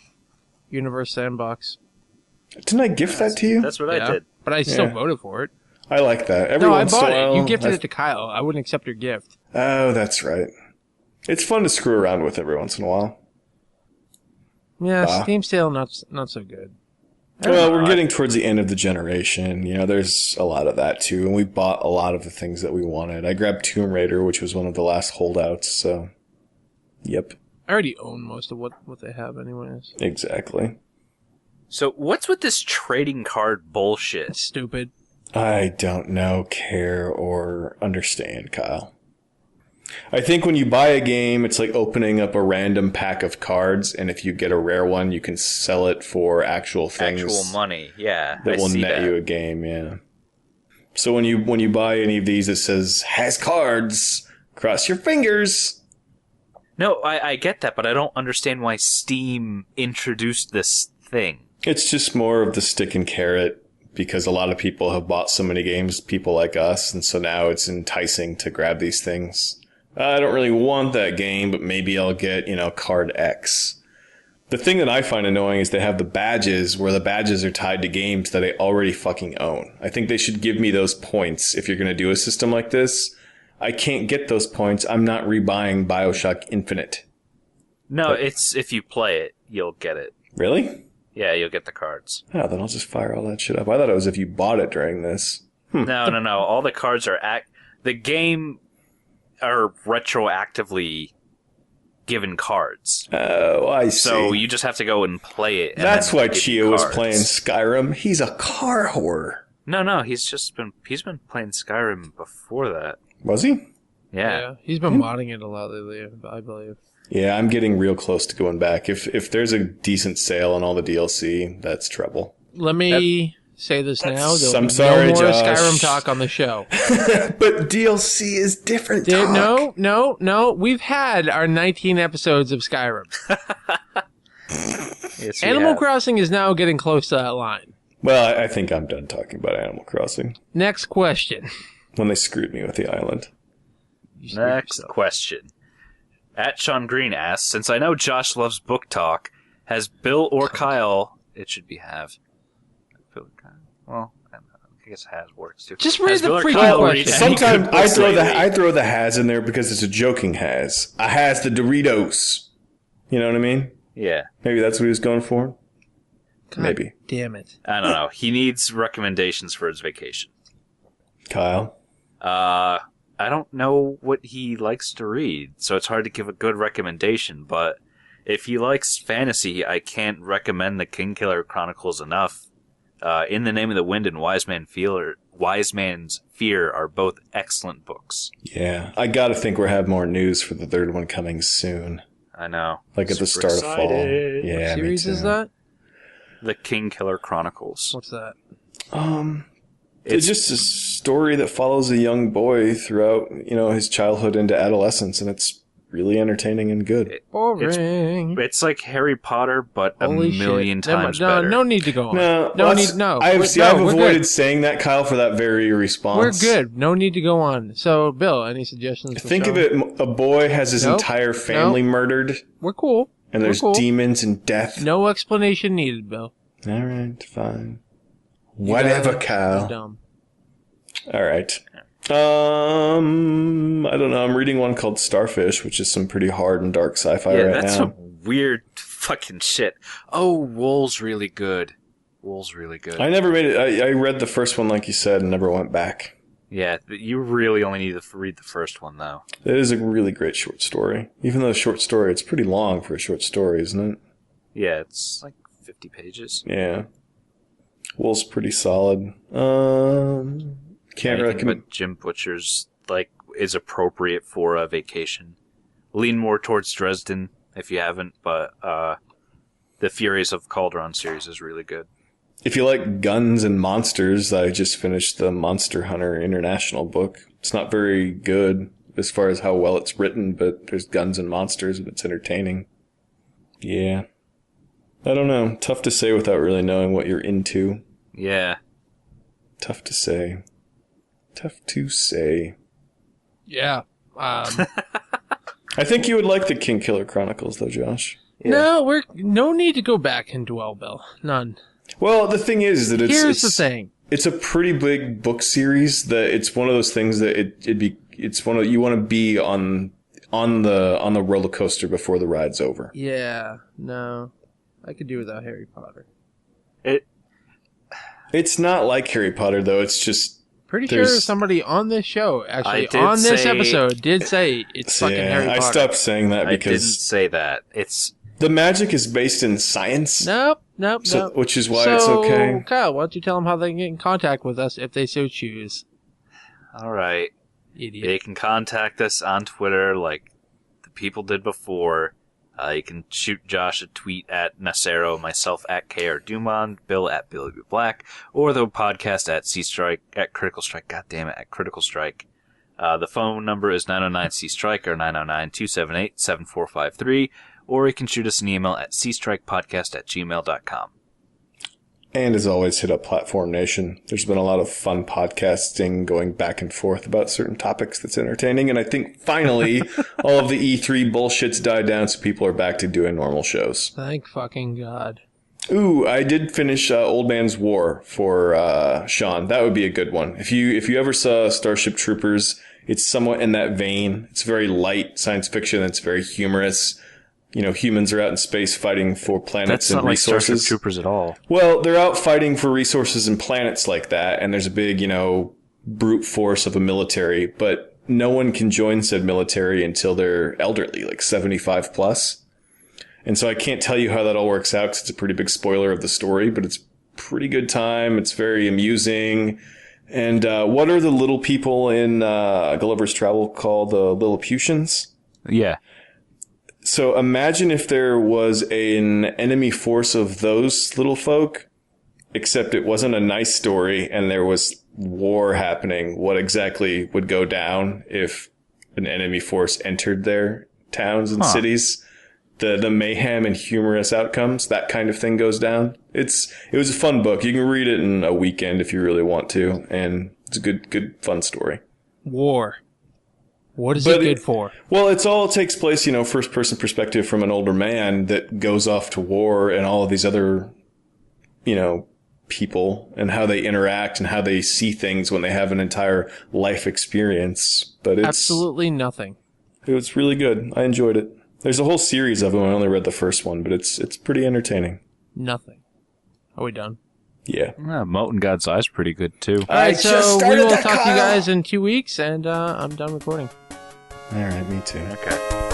Universe Sandbox. Didn't I gift that to you? That's what I did. But I still voted for it. I like that. Every No, I once in bought a while, it. You gifted it to Kyle. I wouldn't accept your gift. Oh, that's right. It's fun to screw around with every once in a while. Yeah, Steam sale not so good. Well, we're getting towards the end of the generation. You know, there's a lot of that too, and we bought a lot of the things that we wanted. I grabbed Tomb Raider, which was one of the last holdouts, so yep. I already own most of what they have anyways. Exactly. So what's with this trading card bullshit? It's stupid. I don't know, care, or understand, Kyle. I think when you buy a game, it's like opening up a random pack of cards, and if you get a rare one, you can sell it for actual things. Actual money, yeah. That will net you a game, yeah. So when you buy any of these, it says, has cards, cross your fingers. No, I get that, but I don't understand why Steam introduced this thing. It's just more of the stick and carrot, because a lot of people have bought so many games, people like us, and so now it's enticing to grab these things. I don't really want that game, but maybe I'll get, card X. The thing that I find annoying is they have the badges where the badges are tied to games that I already fucking own. I think they should give me those points if you're going to do a system like this. I can't get those points. I'm not rebuying BioShock Infinite. No, it's if you play it, you'll get it. Really? Yeah, you'll get the cards. Oh, then I'll just fire all that shit up. I thought it was if you bought it during this. No. All the cards are the game are retroactively given cards. Oh, I see. So you just have to go and play it. That's why Chio was playing Skyrim. He's a car whore. No, he's been playing Skyrim before that. Was he? Yeah. He's been modding it a lot lately, I believe. Yeah, I'm getting real close to going back. If there's a decent sale on all the DLC, that's trouble. Let me say this now. There'll I'm be sorry, no more Josh. Skyrim talk on the show. But DLC is different talk. No. We've had our 19 episodes of Skyrim. Yes, Animal Crossing is now getting close to that line. Well, I think I'm done talking about Animal Crossing. Next question. When they screwed me with the island. Next question. At Sean Green asks, since I know Josh loves book talk, has Bill or Kyle... It should be have. Bill or Kyle? Well, I guess has works too. Just read Has the Bill or freaking Kyle question. read any Sometimes good books lately? I throw the has in there because it's a joking has. A has the Doritos. You know what I mean? Yeah. Maybe that's what he was going for? God Maybe. damn it. I don't know. He needs recommendations for his vacation. Kyle? I don't know what he likes to read, so it's hard to give a good recommendation, but if he likes fantasy, I can't recommend the Kingkiller Chronicles enough. In the Name of the Wind and Wise Man's Fear are both excellent books. Yeah, I gotta think we'll have more news for the third one coming soon. I know. Like at the start of fall. Yeah, What series is that? The Kingkiller Chronicles. What's that? It's just a story that follows a young boy throughout, his childhood into adolescence, and it's really entertaining and good. Boring. It's like Harry Potter, but Holy a million shit. times better. No need to go on. No, We're I've avoided good. saying that, Kyle, for that very response. We're good. No need to go on. So, Bill, any suggestions? For Think Sean? of it, a boy has his entire family murdered, We're cool. and there's demons and death. No explanation needed, Bill. All right, fine. Whatever, Kyle. Dumb. All right. I don't know. I'm reading one called Starfish, which is some pretty hard and dark sci-fi right now. That's some weird fucking shit. Oh, Wool's really good. I never made it. I read the first one, like you said, and never went back. Yeah, you really only need to read the first one, though. It is a really great short story. Even though a short story, it's pretty long for a short story, isn't it? Yeah, it's like 50 pages. Yeah. Wool's pretty solid. Can't recommend. But Jim Butcher's is appropriate for a vacation. Lean more towards Dresden if you haven't, but the Furies of Calderon series is really good. If you like guns and monsters, I just finished the Monster Hunter International book. It's not very good as far as how well it's written, but there's guns and monsters and it's entertaining. Yeah. I don't know. Tough to say without really knowing what you're into. Yeah. Tough to say. Yeah. I think you would like the Kingkiller Chronicles, though, Josh. Yeah. No need to go back and dwell, Bill. None. Well, the thing is that Here's the thing. It's a pretty big book series that it's one of those things that it's one of you want to be on the roller coaster before the ride's over. Yeah. No. I could do without Harry Potter. It's not like Harry Potter, though. It's just Pretty sure somebody on this show, actually on this episode, did say it's fucking Harry Potter. I stopped saying that because I didn't say that. The magic is based in science. Nope. Which is why it's okay. Kyle, why don't you tell them how they can get in contact with us if they so choose? All right. Idiot. They can contact us on Twitter like the people did before. You can shoot Josh a tweet at Nacero, myself at KR Dumond, Bill at Billy B. Black, or the podcast at C-Strike, at Critical Strike, goddammit, at Critical Strike. The phone number is 909-C-Strike or 909-278-7453, or you can shoot us an email at cstrikepodcast@gmail.com. And as always, hit up Platform Nation. There's been a lot of fun podcasting going back and forth about certain topics that's entertaining. And I think finally all of the E3 bullshit's died down, so people are back to doing normal shows. Thank fucking God. Ooh, I did finish Old Man's War for Sean. That would be a good one. If you ever saw Starship Troopers, it's somewhat in that vein. It's very light science fiction. It's very humorous. Humans are out in space fighting for planets and resources. That's not like Starship Troopers at all. Well, they're out fighting for resources and planets like that, and there's a big, brute force of a military, but no one can join said military until they're elderly, like 75 plus. And so I can't tell you how that all works out because it's a pretty big spoiler of the story, but it's pretty good time. It's very amusing. And what are the little people in Gulliver's Travel called? The Lilliputians? Yeah. So imagine if there was an enemy force of those little folk, except it wasn't a nice story and there was war happening. What exactly would go down if an enemy force entered their towns and cities? The mayhem and humorous outcomes, that kind of thing goes down. It was a fun book. You can read it in a weekend if you really want to, and it's a good fun story. War. What is it good for? Well, it takes place, first person perspective from an older man that goes off to war and all of these other, people and how they interact and how they see things when they have an entire life experience. But it's absolutely nothing. It was really good. I enjoyed it. There's a whole series of them. I only read the first one, but it's pretty entertaining. Nothing. Are we done? Yeah. Molten God's Eye's pretty good, too. All right, so we will talk to you guys in 2 weeks, and I'm done recording. All right, me too. Okay.